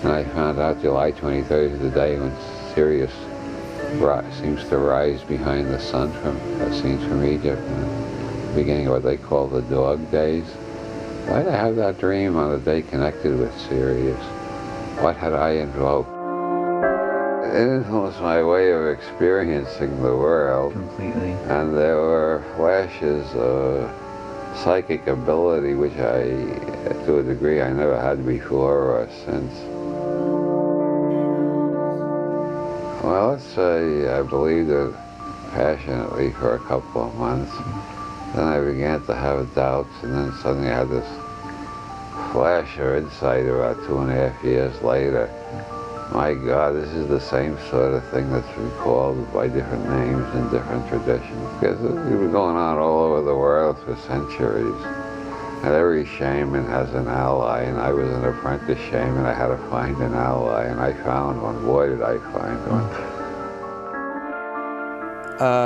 And I found out July 23rd is the day when Sirius seems to rise behind the sun from scenes from Egypt, and the beginning of what they call the dog days. Why did I have that dream on the day connected with Sirius? What had I invoked? It influenced my way of experiencing the world. Completely. And there were flashes of psychic ability which I, to a degree, I never had before or since. Well, let's say I believed it passionately for a couple of months. Then I began to have doubts, and then suddenly I had this flash of insight about 2.5 years later. My God, this is the same sort of thing that's recalled by different names in different traditions. Because it's been going on all over the world for centuries. And every shaman has an ally, and I was an apprentice shaman. I had to find an ally, and I found one. Boy, did I find one.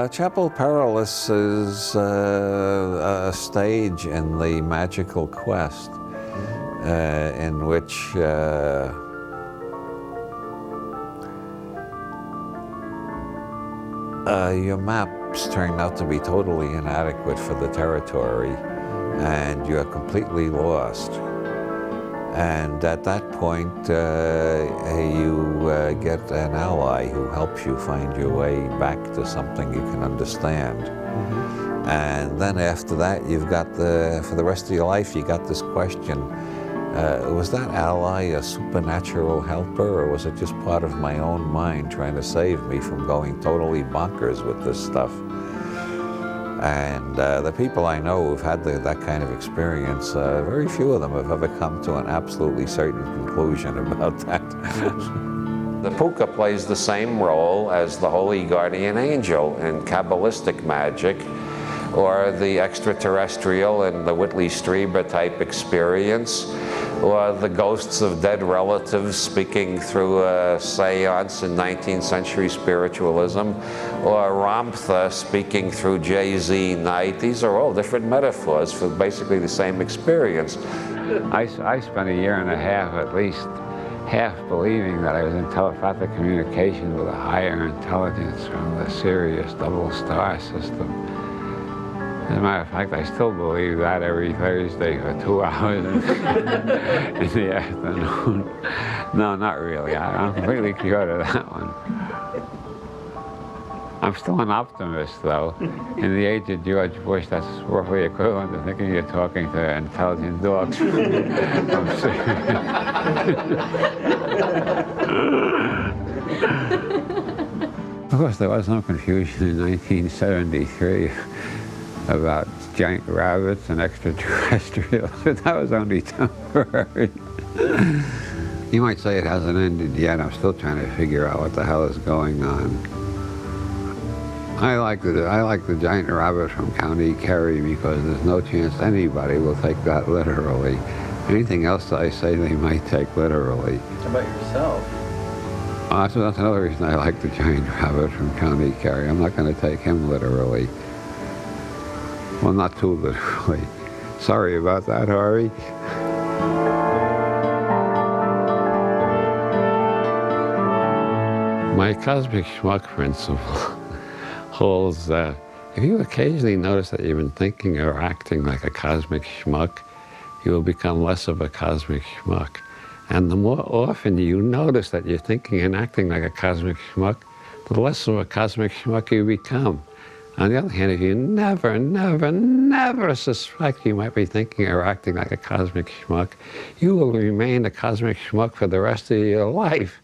Chapel Perilous is a stage in the magical quest in which your maps turn out to be totally inadequate for the territory, and you're completely lost. And at that point, you get an ally who helps you find your way back to something you can understand. And then after that, you've got for the rest of your life, you got this question, was that ally a supernatural helper, or was it just part of my own mind trying to save me from going totally bonkers with this stuff? And the people I know who've had that kind of experience, very few of them have ever come to an absolutely certain conclusion about that. The puka plays the same role as the holy guardian angel in Kabbalistic magic, or the extraterrestrial in the Whitley Strieber type experience, or the ghosts of dead relatives speaking through a seance in 19th century spiritualism, or Ramtha speaking through Jay-Z night. These are all different metaphors for basically the same experience.
I spent 1.5 years at least half believing that I was in telepathic communication with a higher intelligence from the Sirius double star system. As a matter of fact, I still believe that every Thursday for 2 hours in the afternoon. No, not really. I'm completely cured of that one. I'm still an optimist, though. In the age of George Bush, that's roughly equivalent to thinking you're talking to intelligent dogs from Of course, there was no confusion in 1973 about giant rabbits and extraterrestrials, but that was only temporary. You might say it hasn't ended yet. I'm still trying to figure out what the hell is going on. I like the giant rabbit from County Kerry because there's no chance anybody will take that literally. Anything else I say they might take literally.
How about yourself?
That's another reason I like the giant rabbit from County Kerry. I'm not going to take him literally. Well, not too literally. Sorry about that, Ari. My cosmic schmuck principle holds that if you occasionally notice that you've been thinking or acting like a cosmic schmuck, you will become less of a cosmic schmuck. And the more often you notice that you're thinking and acting like a cosmic schmuck, the less of a cosmic schmuck you become. On the other hand, if you never, never, never suspect you might be thinking or acting like a cosmic schmuck, you will remain a cosmic schmuck for the rest of your life.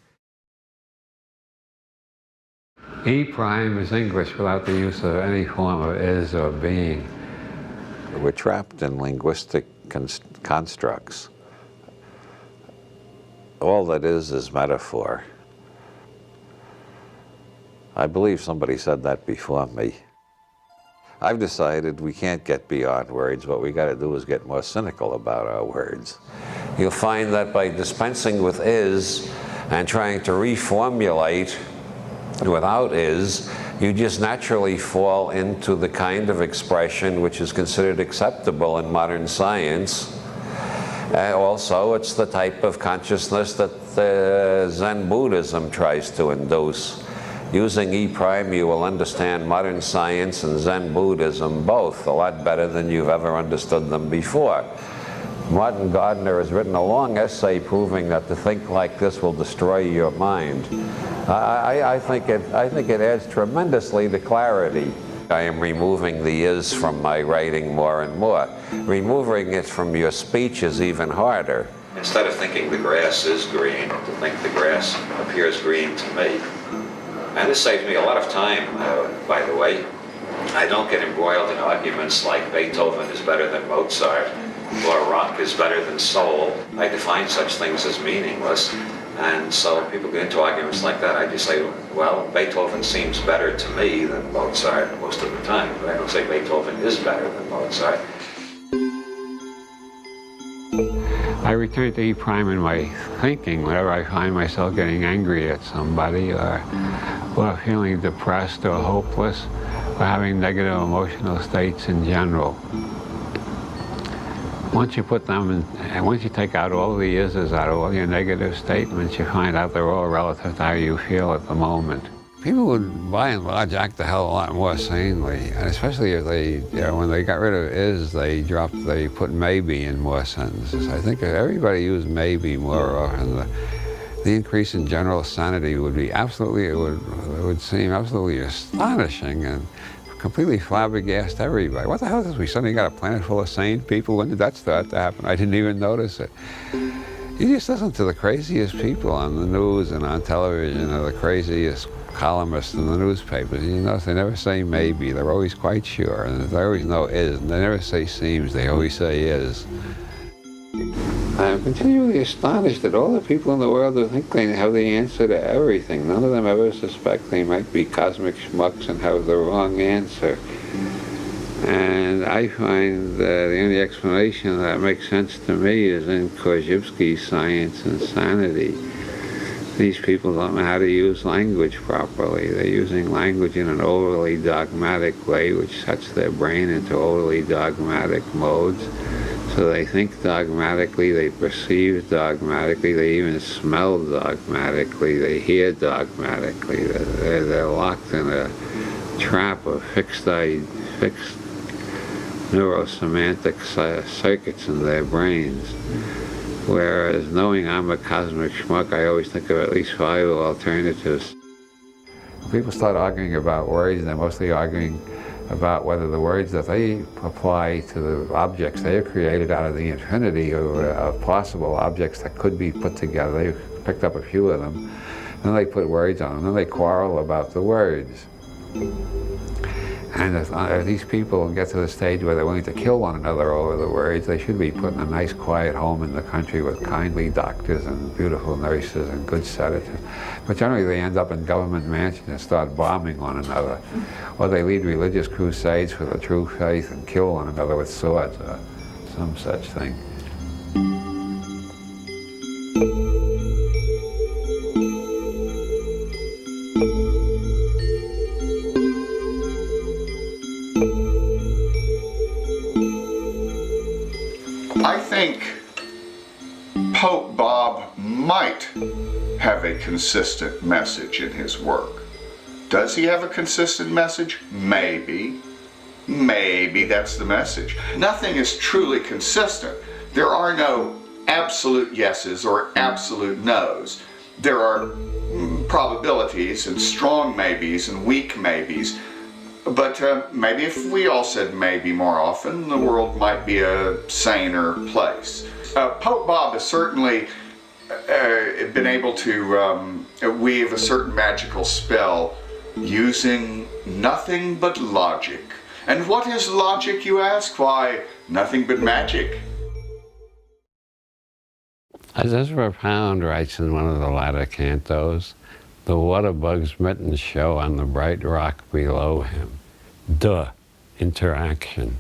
E prime is English without the use of any form of is or being.
We're trapped in linguistic constructs. All that is metaphor. I believe somebody said that before me. I've decided we can't get beyond words. What we got to do is get more cynical about our words. You'll find that by dispensing with is and trying to reformulate without is, you just naturally fall into the kind of expression which is considered acceptable in modern science. Also, it's the type of consciousness that Zen Buddhism tries to induce. Using E prime, you will understand modern science and Zen Buddhism both a lot better than you've ever understood them before. Martin Gardner has written a long essay proving that to think like this will destroy your mind. I think it adds tremendously to clarity. I am removing the is from my writing more and more. Removing it from your speech is even harder.
Instead of thinking the grass is green, to think the grass appears green to me. And this saves me a lot of time, by the way. I don't get embroiled in arguments like Beethoven is better than Mozart, or rock is better than soul. I define such things as meaningless. And so people get into arguments like that. I just say, well, Beethoven seems better to me than Mozart most of the time. But I don't say Beethoven is better than Mozart.
I return to E prime in my thinking whenever I find myself getting angry at somebody or feeling depressed or hopeless or having negative emotional states in general. Once you put them in, and once you take out all the ises out of all your negative statements, you find out they're all relative to how you feel at the moment. People would, by and large, act the hell a lot more sanely, and especially if they, when they got rid of is, they put maybe in more sentences. I think if everybody used maybe more often, the increase in general sanity would be absolutely, it would seem absolutely astonishing and completely flabbergasted everybody. What the hell is this? We suddenly got a planet full of sane people? When did that start to happen? I didn't even notice it. You just listen to the craziest people on the news and on television, or the craziest columnists in the newspapers. You notice they never say maybe. They're always quite sure. And they always know is. And they never say seems. They always say is. I'm continually astonished at all the people in the world who think they have the answer to everything. None of them ever suspect they might be cosmic schmucks and have the wrong answer. And I find the only explanation that makes sense to me is in Korzybski's Science and Sanity. These people don't know how to use language properly. They're using language in an overly dogmatic way, which sets their brain into overly dogmatic modes. So they think dogmatically, they perceive dogmatically, they even smell dogmatically, they hear dogmatically. They're locked in a trap of fixed neurosemantic circuits in their brains. Whereas knowing I'm a cosmic schmuck, I always think of at least 5 alternatives. When people start arguing about words, they're mostly arguing about whether the words that they apply to the objects they have created out of the infinity of possible objects that could be put together. They've picked up a few of them, then they put words on them, then they quarrel about the words. And if these people get to the stage where they're willing to kill one another over the words, they should be put in a nice quiet home in the country with kindly doctors and beautiful nurses and good sedatives. But generally they end up in government mansions and start bombing one another. Or they lead religious crusades for the true faith and kill one another with swords or some such thing.
I think Pope Bob might have a consistent message in his work. Does he have a consistent message? Maybe. Maybe that's the message. Nothing is truly consistent. There are no absolute yeses or absolute nos. There are probabilities and strong maybes and weak maybes. But maybe if we all said maybe more often, the world might be a saner place. Pope Bob has certainly been able to weave a certain magical spell using nothing but logic. And what is logic, you ask? Why, nothing but magic.
As Ezra Pound writes in one of the latter cantos, the water bug's mittens show on the bright rock below him. Duh, interaction.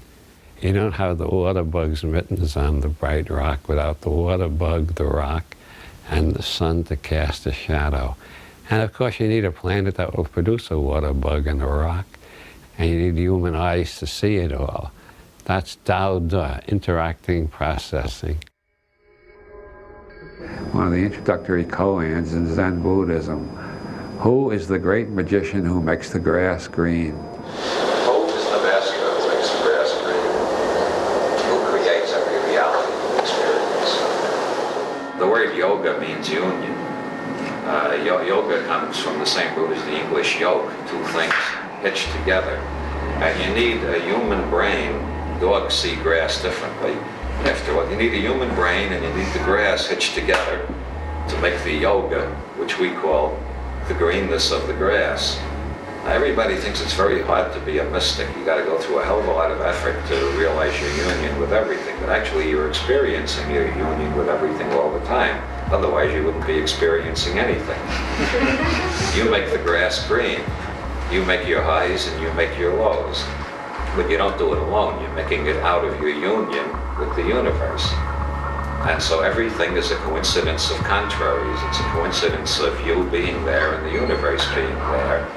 You don't have the water bug's mittens on the bright rock without the water bug, the rock, and the sun to cast a shadow. And of course you need a planet that will produce a water bug and a rock, and you need human eyes to see it all. That's Tao De, interacting processing.
One of the introductory koans in Zen Buddhism. Who is the great magician who makes the grass green?
Who is the master who makes the grass green? Who creates every reality we experience? The word yoga means union. Yoga comes from the same root as the English yoke, two things hitched together. And you need a human brain. Dogs see grass differently. After all, you need a human brain and you need the grass hitched together to make the yoga, which we call the greenness of the grass. Now, everybody thinks it's very hard to be a mystic. You got to go through a hell of a lot of effort to realize your union with everything. But actually, you're experiencing your union with everything all the time. Otherwise, you wouldn't be experiencing anything. You make the grass green. You make your highs and you make your lows. But you don't do it alone. You're making it out of your union with the universe. And so everything is a coincidence of contraries. It's a coincidence of you being there and the universe being there.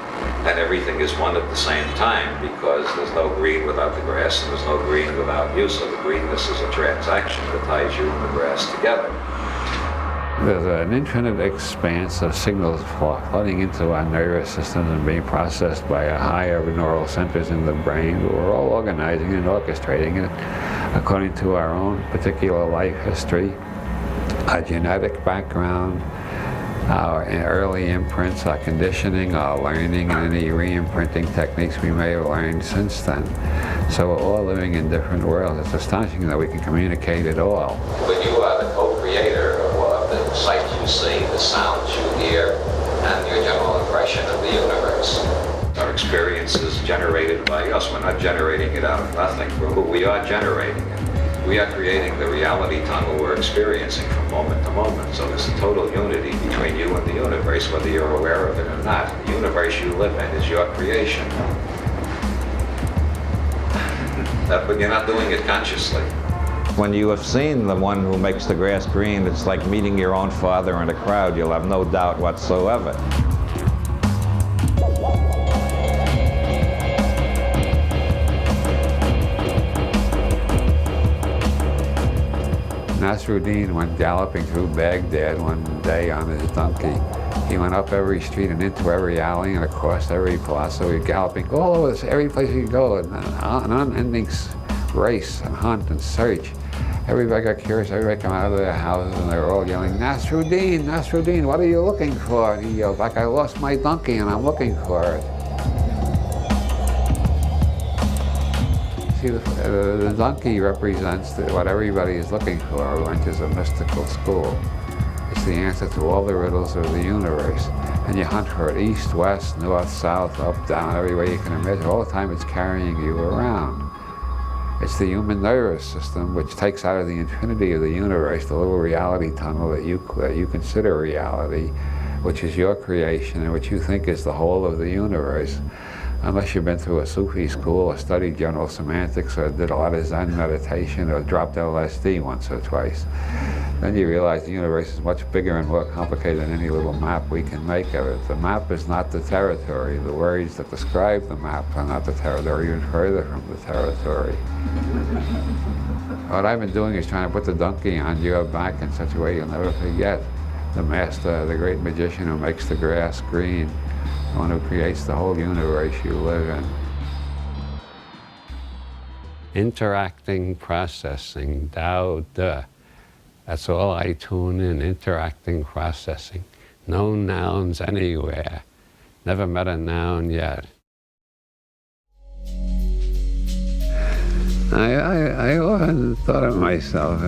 And everything is one at the same time, because there's no green without the grass and there's no green without you. So the greenness is a transaction that ties you and the grass together.
There's an infinite expanse of signals flooding into our nervous systems and being processed by a higher neural centers in the brain. We're all organizing and orchestrating it according to our own particular life history, our genetic background, our early imprints, our conditioning, our learning, and any re-imprinting techniques we may have learned since then. So we're all living in different worlds. It's astonishing that we can communicate it all.
But you are the co-creator of the sight you see, the sounds you hear, and your general impression of the universe. Our experience is generated by us. We're not generating it out of nothing, but we are generating it. We are creating the reality tunnel we're experiencing from moment to moment. So there's a total unity between you and the universe, whether you're aware of it or not. The universe you live in is your creation. But you're not doing it consciously.
When you have seen the one who makes the grass green, it's like meeting your own father in a crowd. You'll have no doubt whatsoever.
Nasruddin went galloping through Baghdad one day on his donkey. He went up every street and into every alley and across every plaza. He was galloping all over this, every place he could go, an unending race and hunt and search. Everybody got curious, everybody came out of their houses and they were all yelling, Nasruddin, Nasruddin, what are you looking for? And he yelled back, I lost my donkey and I'm looking for it. See, the donkey represents what everybody is looking for, which is a mystical school. It's the answer to all the riddles of the universe. And you hunt for it east, west, north, south, up, down, every way you can imagine. All the time it's carrying you around. It's the human nervous system which takes out of the infinity of the universe the little reality tunnel that you consider reality, which is your creation and which you think is the whole of the universe. Unless you've been through a Sufi school or studied general semantics or did a lot of Zen meditation or dropped LSD once or twice, then you realize the universe is much bigger and more complicated than any little map we can make of it. The map is not the territory. The words that describe the map are not the territory, even further from the territory. What I've been doing is trying to put the donkey on your back in such a way you'll never forget the master, the great magician who makes the grass green, the one who creates the whole universe you live in.
Interacting processing, Tao De. That's all I tune in, interacting processing. No nouns anywhere. Never met a noun yet.
I often thought of myself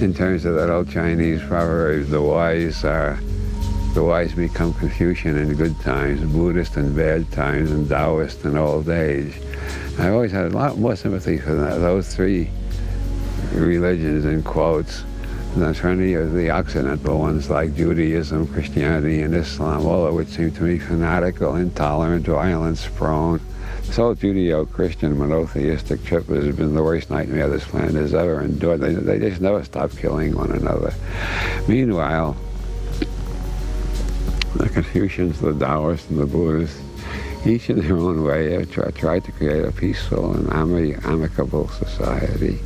in terms of that old Chinese proverb, the wise become Confucian in good times, Buddhist in bad times, and Taoist in old age. I've always had a lot more sympathy for those three religions, in quotes, than for any of the Occidental ones like Judaism, Christianity, and Islam, all of which seem to me fanatical, intolerant, violence-prone. This whole Judeo-Christian monotheistic trip has been the worst nightmare this planet has ever endured. They just never stop killing one another. Meanwhile,
The Confucians, the Taoists, and the Buddhists, each in their own way have tried to create a peaceful and amicable society.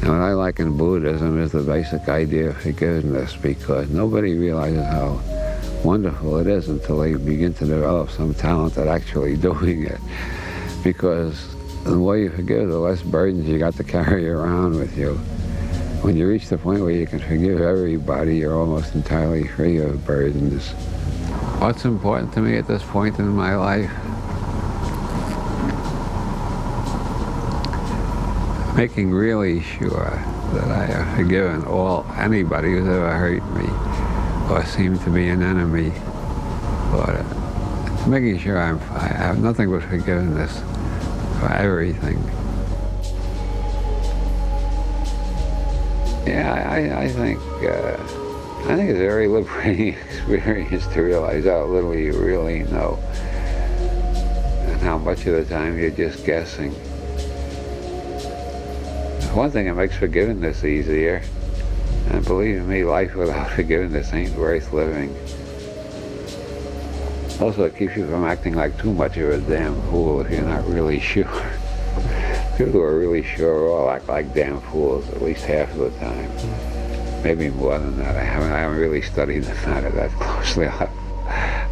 And what I like in Buddhism is the basic idea of forgiveness, because nobody realizes how wonderful it is until they begin to develop some talent at actually doing it. Because the more you forgive, the less burdens you got to carry around with you. When you reach the point where you can forgive everybody, you're almost entirely free of burdens. What's important to me at this point in my life? Making really sure that I have forgiven anybody who's ever hurt me or seemed to be an enemy. Or making sure I have nothing but forgiveness for everything. Yeah, I think it's a very liberating experience to realize how little you really know and how much of the time you're just guessing. One thing, it makes forgiveness easier, and believe me, life without forgiveness ain't worth living. Also, it keeps you from acting like too much of a damn fool if you're not really sure. People who are really sure all act like damn fools at least half of the time. Maybe more than that. I haven't really studied the matter that closely. I'll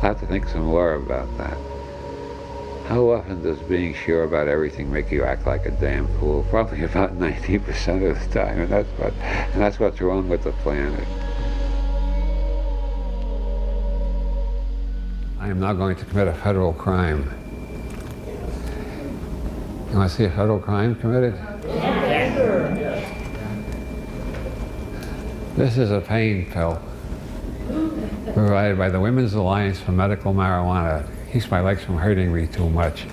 have to think some more about that. How often does being sure about everything make you act like a damn fool? Probably about 90% of the time, and that's what's wrong with the planet. I am now going to commit a federal crime. You want to see a federal crime committed? This is a pain pill provided by the Women's Alliance for Medical Marijuana. It keeps my legs from hurting me too much.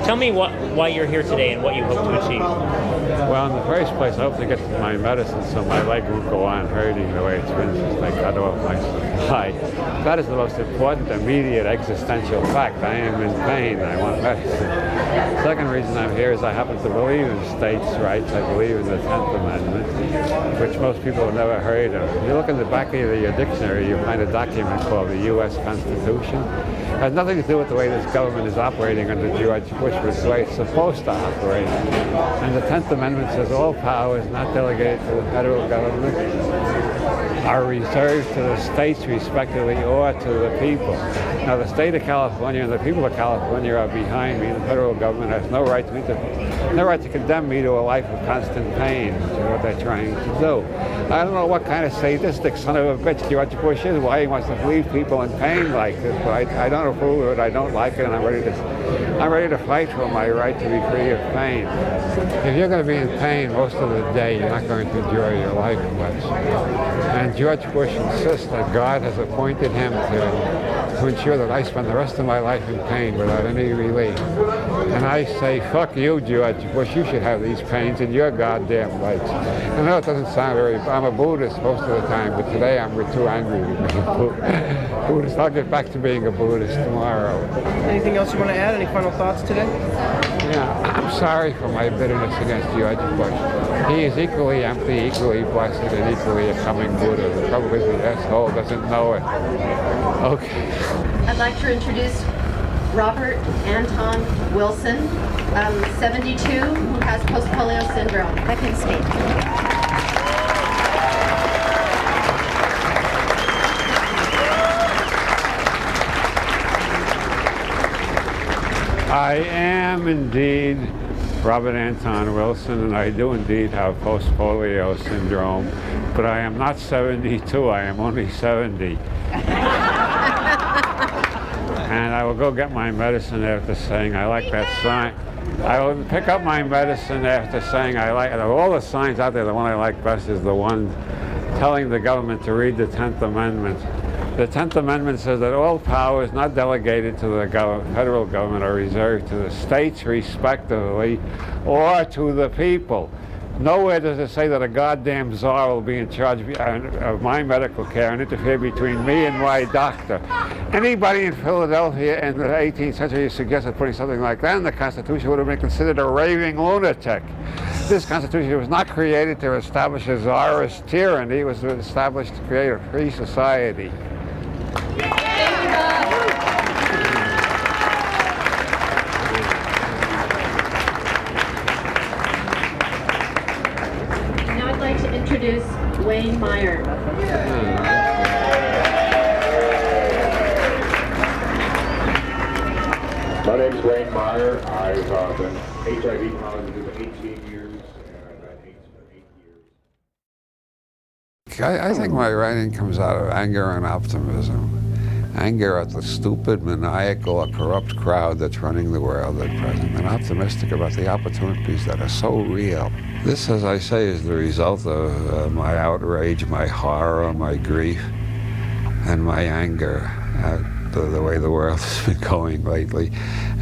Tell me why you're here today and what you hope to achieve.
Well, in the first place, I hope to get to my medicine so my leg won't go on hurting the way it's been since they cut off my supply. That is the most important, immediate, existential fact. I am in pain. I want medicine. The second reason I'm here is I happen to believe in states' rights. I believe in the 10th Amendment, which most people have never heard of. If you look in the back of your dictionary, you find a document called the U.S. Constitution. It has nothing to do with the way this government is operating under George Bush, but it's the way it's supposed to operate. And the 10th Amendment says all powers not delegated to the federal government are reserved to the states respectively or to the people. Now the state of California and the people of California are behind me. The federal government has no right to condemn me to a life of constant pain, which is what they're trying to do. I don't know what kind of sadistic son of a bitch George Bush is, why he wants to leave people in pain like this, but I don't approve of it, I don't like it, and I'm ready to fight for my right to be free of pain. If you're going to be in pain most of the day, you're not going to enjoy your life much. And George Bush insists that God has appointed him to ensure that I spend the rest of my life in pain without any relief. And I say, fuck you, George Bush, you should have these pains in your goddamn life. I know it doesn't sound very, I'm a Buddhist most of the time, but today I'm too angry to be a Buddhist. I'll get back to being a Buddhist tomorrow.
Anything else you want to add? Any final thoughts today?
Yeah, I'm sorry for my bitterness against George Bush. He is equally empty, equally blessed, and equally a coming Buddha. The trouble is the asshole doesn't know it. Okay.
I'd like to introduce Robert Anton Wilson, 72, who has post-polio syndrome.
Let him speak.
I am indeed Robert Anton Wilson, and I do indeed have post-polio syndrome, but I am not 72, I am only 70. And I will go get my medicine after saying I like that sign. I will pick up my medicine after saying I like it. Of all the signs out there, the one I like best is the one telling the government to read the 10th Amendment. The 10th Amendment says that all power is not delegated to the federal government or reserved to the states respectively or to the people. Nowhere does it say that a goddamn czar will be in charge of my medical care and interfere between me and my doctor. Anybody in Philadelphia in the 18th century who suggested putting something like that in the Constitution would have been considered a raving lunatic. This Constitution was not created to establish a czarist tyranny. It was established to create a free society.
Now I'd like to introduce Wayne Meyer.
My name is Wayne Meyer. I've been HIV positive 18 years.
I think my writing comes out of anger and optimism. Anger at the stupid, maniacal, or corrupt crowd that's running the world at present, and optimistic about the opportunities that are so real. This, as I say, is the result of my outrage, my horror, my grief, and my anger at the way the world has been going lately,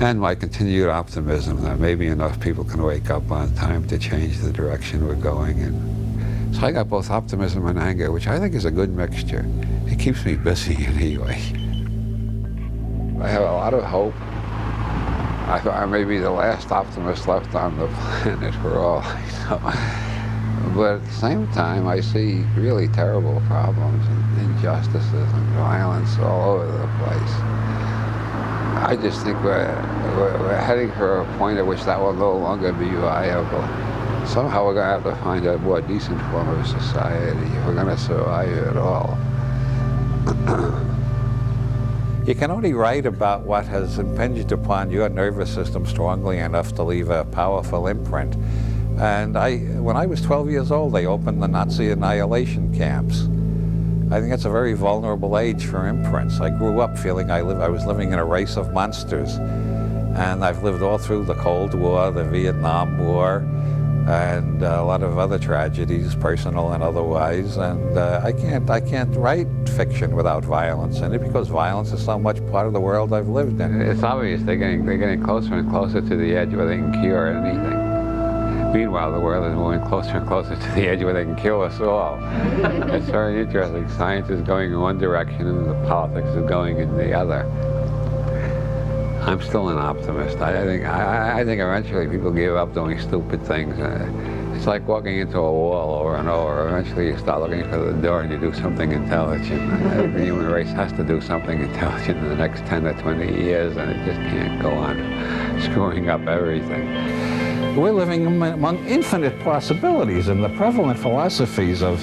and my continued optimism that maybe enough people can wake up on time to change the direction we're going in. So I got both optimism and anger, which I think is a good mixture. It keeps me busy anyway. I have a lot of hope. I may be the last optimist left on the planet for all I know. But at the same time, I see really terrible problems and injustices and violence all over the place. I just think we're heading for a point at which that will no longer be viable. Somehow we're going to have to find a more decent form of society if we're going to survive at all.
You can only write about what has impinged upon your nervous system strongly enough to leave a powerful imprint. And when I was 12 years old, they opened the Nazi annihilation camps. I think that's a very vulnerable age for imprints. I grew up feeling I was living in a race of monsters. And I've lived all through the Cold War, the Vietnam War, and a lot of other tragedies, personal and otherwise. And I can't write fiction without violence in it because violence is so much part of the world I've lived in.
It's obvious they're getting closer and closer to the edge where they can cure anything. Meanwhile, the world is moving closer and closer to the edge where they can kill us all. It's very interesting. Science is going in one direction and the politics is going in the other. I'm still an optimist. I think eventually people give up doing stupid things. It's like walking into a wall over and over. Eventually you start looking for the door and you do something intelligent. The human race has to do something intelligent in the next 10 or 20 years, and it just can't go on screwing up everything.
We're living among infinite possibilities, and the prevalent philosophies of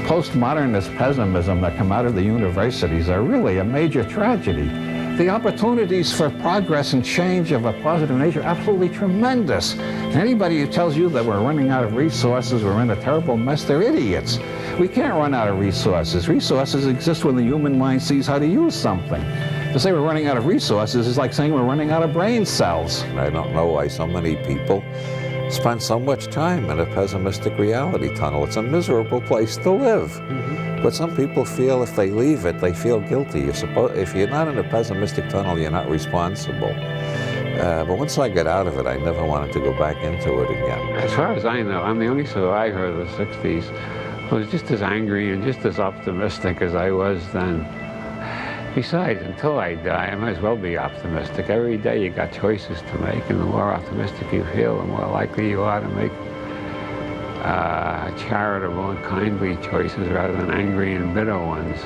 postmodernist pessimism that come out of the universities are really a major tragedy. The opportunities for progress and change of a positive nature are absolutely tremendous. Anybody who tells you that we're running out of resources, we're in a terrible mess, they're idiots. We can't run out of resources. Resources exist when the human mind sees how to use something. To say we're running out of resources is like saying we're running out of brain cells.
I don't know why so many people spend so much time in a pessimistic reality tunnel. It's a miserable place to live. But some people feel if they leave it, they feel guilty. If you're not in a pessimistic tunnel, you're not responsible. But once I got out of it, I never wanted to go back into it again.
As far as I know, I'm the only survivor of the 60s who was just as angry and just as optimistic as I was then. Besides, until I die, I might as well be optimistic. Every day you got choices to make, and the more optimistic you feel, the more likely you are to make charitable and kindly choices rather than angry and bitter ones.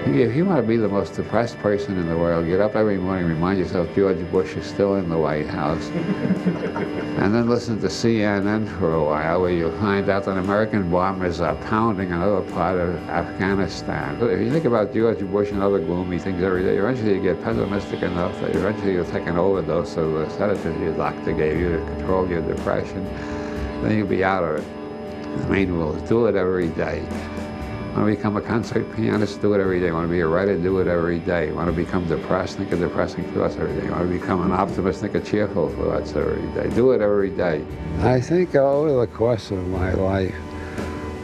If you want to be the most depressed person in the world, get up every morning, remind yourself George Bush is still in the White House, and then listen to CNN for a while, where you'll find out that American bombers are pounding another part of Afghanistan. If you think about George Bush and other gloomy things every day, eventually you get pessimistic enough that eventually you'll take an overdose of the sedatives your doctor gave you to control your depression. Then you'll be out of it. The main rule is do it every day. Want to become a concert pianist? Do it every day. Want to be a writer? Do it every day. Want to become depressed? Think of depressing thoughts every day. Want to become an optimist? Think of cheerful thoughts every day. Do it every day. I think over the course of my life,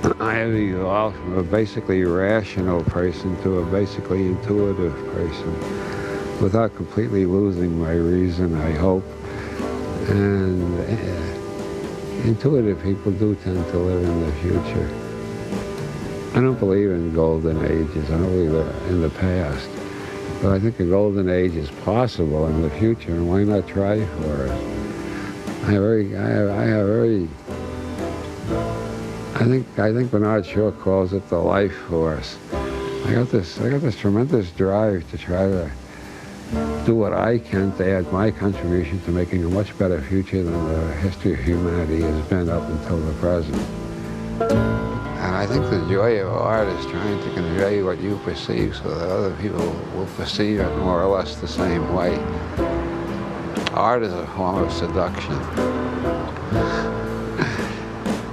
I have evolved from a basically rational person to a basically intuitive person without completely losing my reason, I hope. And intuitive people do tend to live in the future. I don't believe in golden ages. I don't believe in the past. But I think a golden age is possible in the future, and why not try for it? I think Bernard Shaw calls it the life force. I got this tremendous drive to try to do what I can to add my contribution to making a much better future than the history of humanity has been up until the present. And I think the joy of art is trying to convey what you perceive so that other people will perceive it more or less the same way. Art is a form of seduction.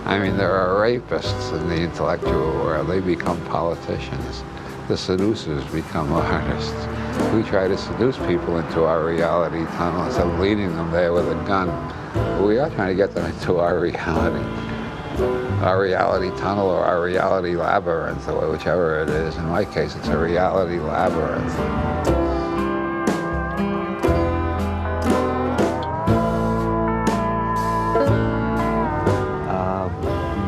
I mean, there are rapists in the intellectual world. They become politicians. The seducers become artists. We try to seduce people into our reality tunnel instead of leading them there with a gun. But we are trying to get them into our reality tunnel or our reality labyrinth, or whichever it is. In my case, it's a reality labyrinth.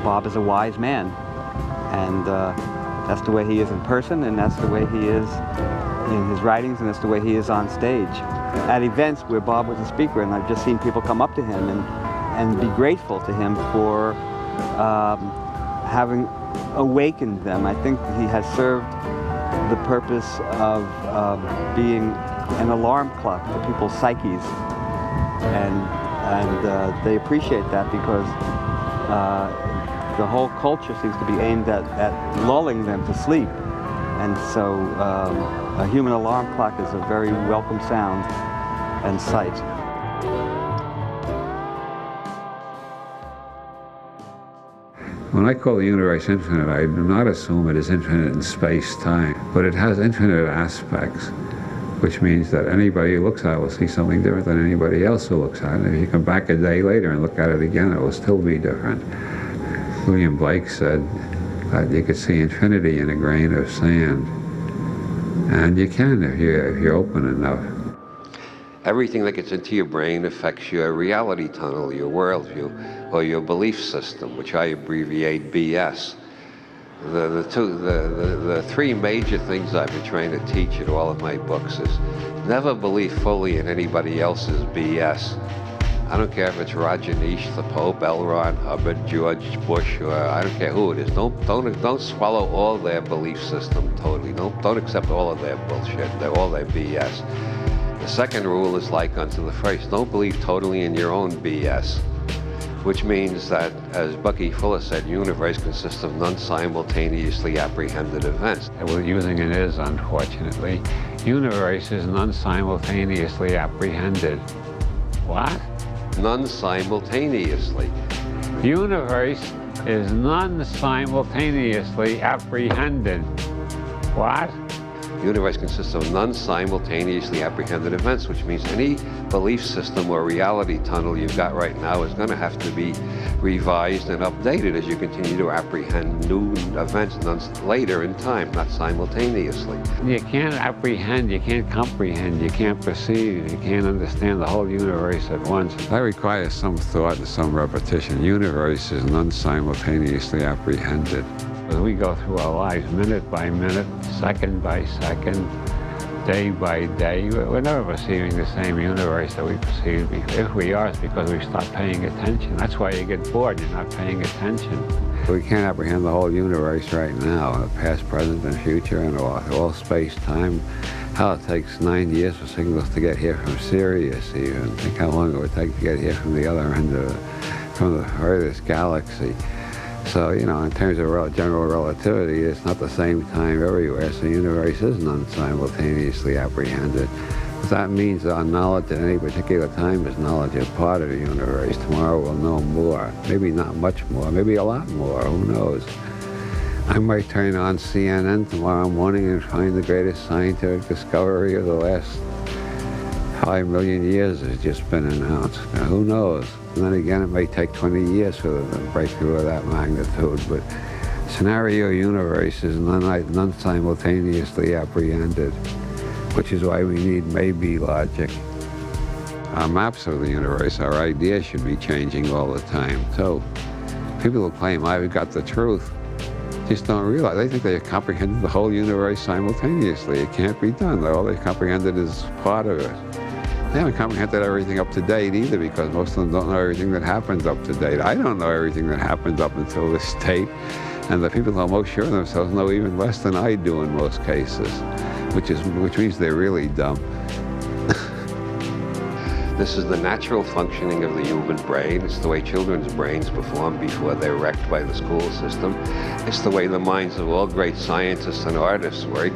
Bob is a wise man, and that's the way he is in person, and that's the way he is in his writings, and that's the way he is on stage. At events where Bob was a speaker, and I've just seen people come up to him and be grateful to him for having awakened them. I think he has served the purpose of being an alarm clock to people's psyches, and they appreciate that because the whole culture seems to be aimed at lulling them to sleep. And so a human alarm clock is a very welcome sound and sight.
When I call the universe infinite, I do not assume it is infinite in space-time, but it has infinite aspects, which means that anybody who looks at it will see something different than anybody else who looks at it. If you come back a day later and look at it again, it will still be different. William Blake said that you could see infinity in a grain of sand. And you can if you're open enough.
Everything that gets into your brain affects your reality tunnel, your worldview, or your belief system, which I abbreviate BS. The three major things I've been trying to teach in all of my books is never believe fully in anybody else's BS. I don't care if it's Rajneesh, the Pope, L. Ron Hubbard, George Bush, or I don't care who it is. Don't swallow all their belief system totally. Don't accept all of their bullshit, all their BS. The second rule is like unto the first. Don't believe totally in your own BS, which means that, as Bucky Fuller said, the universe consists of non-simultaneously apprehended events.
We're using an is, unfortunately. Universe is non-simultaneously apprehended. What?
Non-simultaneously.
Universe is non-simultaneously apprehended. What?
The universe consists of non-simultaneously apprehended events, which means any belief system or reality tunnel you've got right now is going to have to be revised and updated as you continue to apprehend new events later in time, not simultaneously.
You can't apprehend, you can't comprehend, you can't perceive, you can't understand the whole universe at once. That requires some thought and some repetition. The universe is non-simultaneously apprehended. As we go through our lives, minute by minute, second by second, day by day, we're never perceiving the same universe that we perceived before. If we are, it's because we stopped paying attention. That's why you get bored, you're not paying attention. We can't apprehend the whole universe right now, the past, present, and future, and all space-time. Hell, it takes 9 years for signals to get here from Sirius even. Think how long it would take to get here from the other end from the furthest galaxy. So, you know, in terms of general relativity, it's not the same time everywhere, so the universe is non-simultaneously apprehended. But that means that our knowledge at any particular time is knowledge of part of the universe. Tomorrow we'll know more, maybe not much more, maybe a lot more, who knows. I might turn on CNN tomorrow morning and find the greatest scientific discovery of the last 5 million years has just been announced. Now, who knows? And then again, it may take 20 years for the breakthrough of that magnitude, but scenario universe is none simultaneously apprehended, which is why we need maybe logic. Our maps of the universe, our ideas should be changing all the time. So people who claim I've got the truth just don't realize. They think they have comprehended the whole universe simultaneously. It can't be done. All they've comprehended is part of it. They haven't comprehended everything up to date either, because most of them don't know everything that happens up to date. I don't know everything that happens up until this date, and the people who are most sure of themselves know even less than I do in most cases, which means they're really dumb.
This is the natural functioning of the human brain. It's the way children's brains perform before they're wrecked by the school system. It's the way the minds of all great scientists and artists work.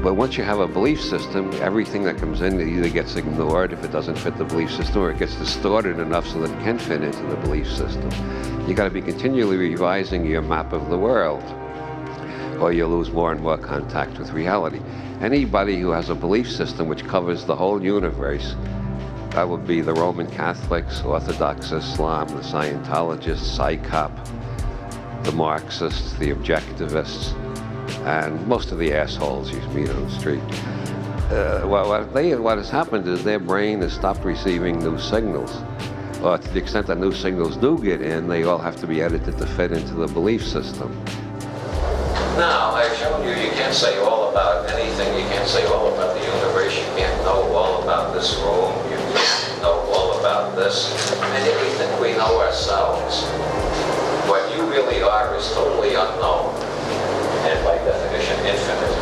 But once you have a belief system, everything that comes in either gets ignored if it doesn't fit the belief system, or it gets distorted enough so that it can fit into the belief system. You got to be continually revising your map of the world, or you'll lose more and more contact with reality. Anybody who has a belief system which covers the whole universe, that would be the Roman Catholics, Orthodox Islam, the Scientologists, PsyCop, the Marxists, the Objectivists, and most of the assholes you meet on the street. What has happened is their brain has stopped receiving new signals. Or to the extent that new signals do get in, they all have to be edited to fit into the belief system.
Now, I've shown you, you can't say all about anything. You can't say all about the universe. You can't know all about this room. You can't know all about this. And we think we know ourselves. What you really are is totally unknown, and by definition, infinite.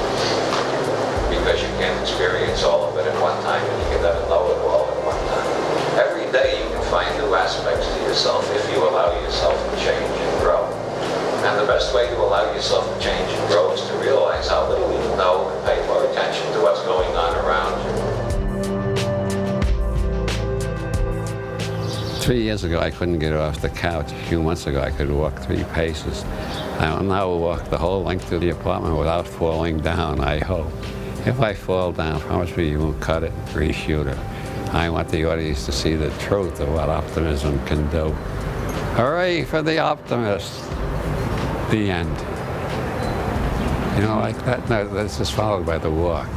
Because you can't experience all of it at one time, and you can never know it all at one time. Every day you can find new aspects to yourself if you allow yourself to change and grow. And the best way to allow yourself to change and grow is to realize how little you know and pay more attention to what's going on around you.
3 years ago, I couldn't get off the couch. A few months ago, I could walk 3 paces. I will now walk the whole length of the apartment without falling down, I hope. If I fall down, promise me you won't cut it and reshoot it. I want the audience to see the truth of what optimism can do. Hooray for the optimist! The end. You know, like that, no, that's just followed by the walk.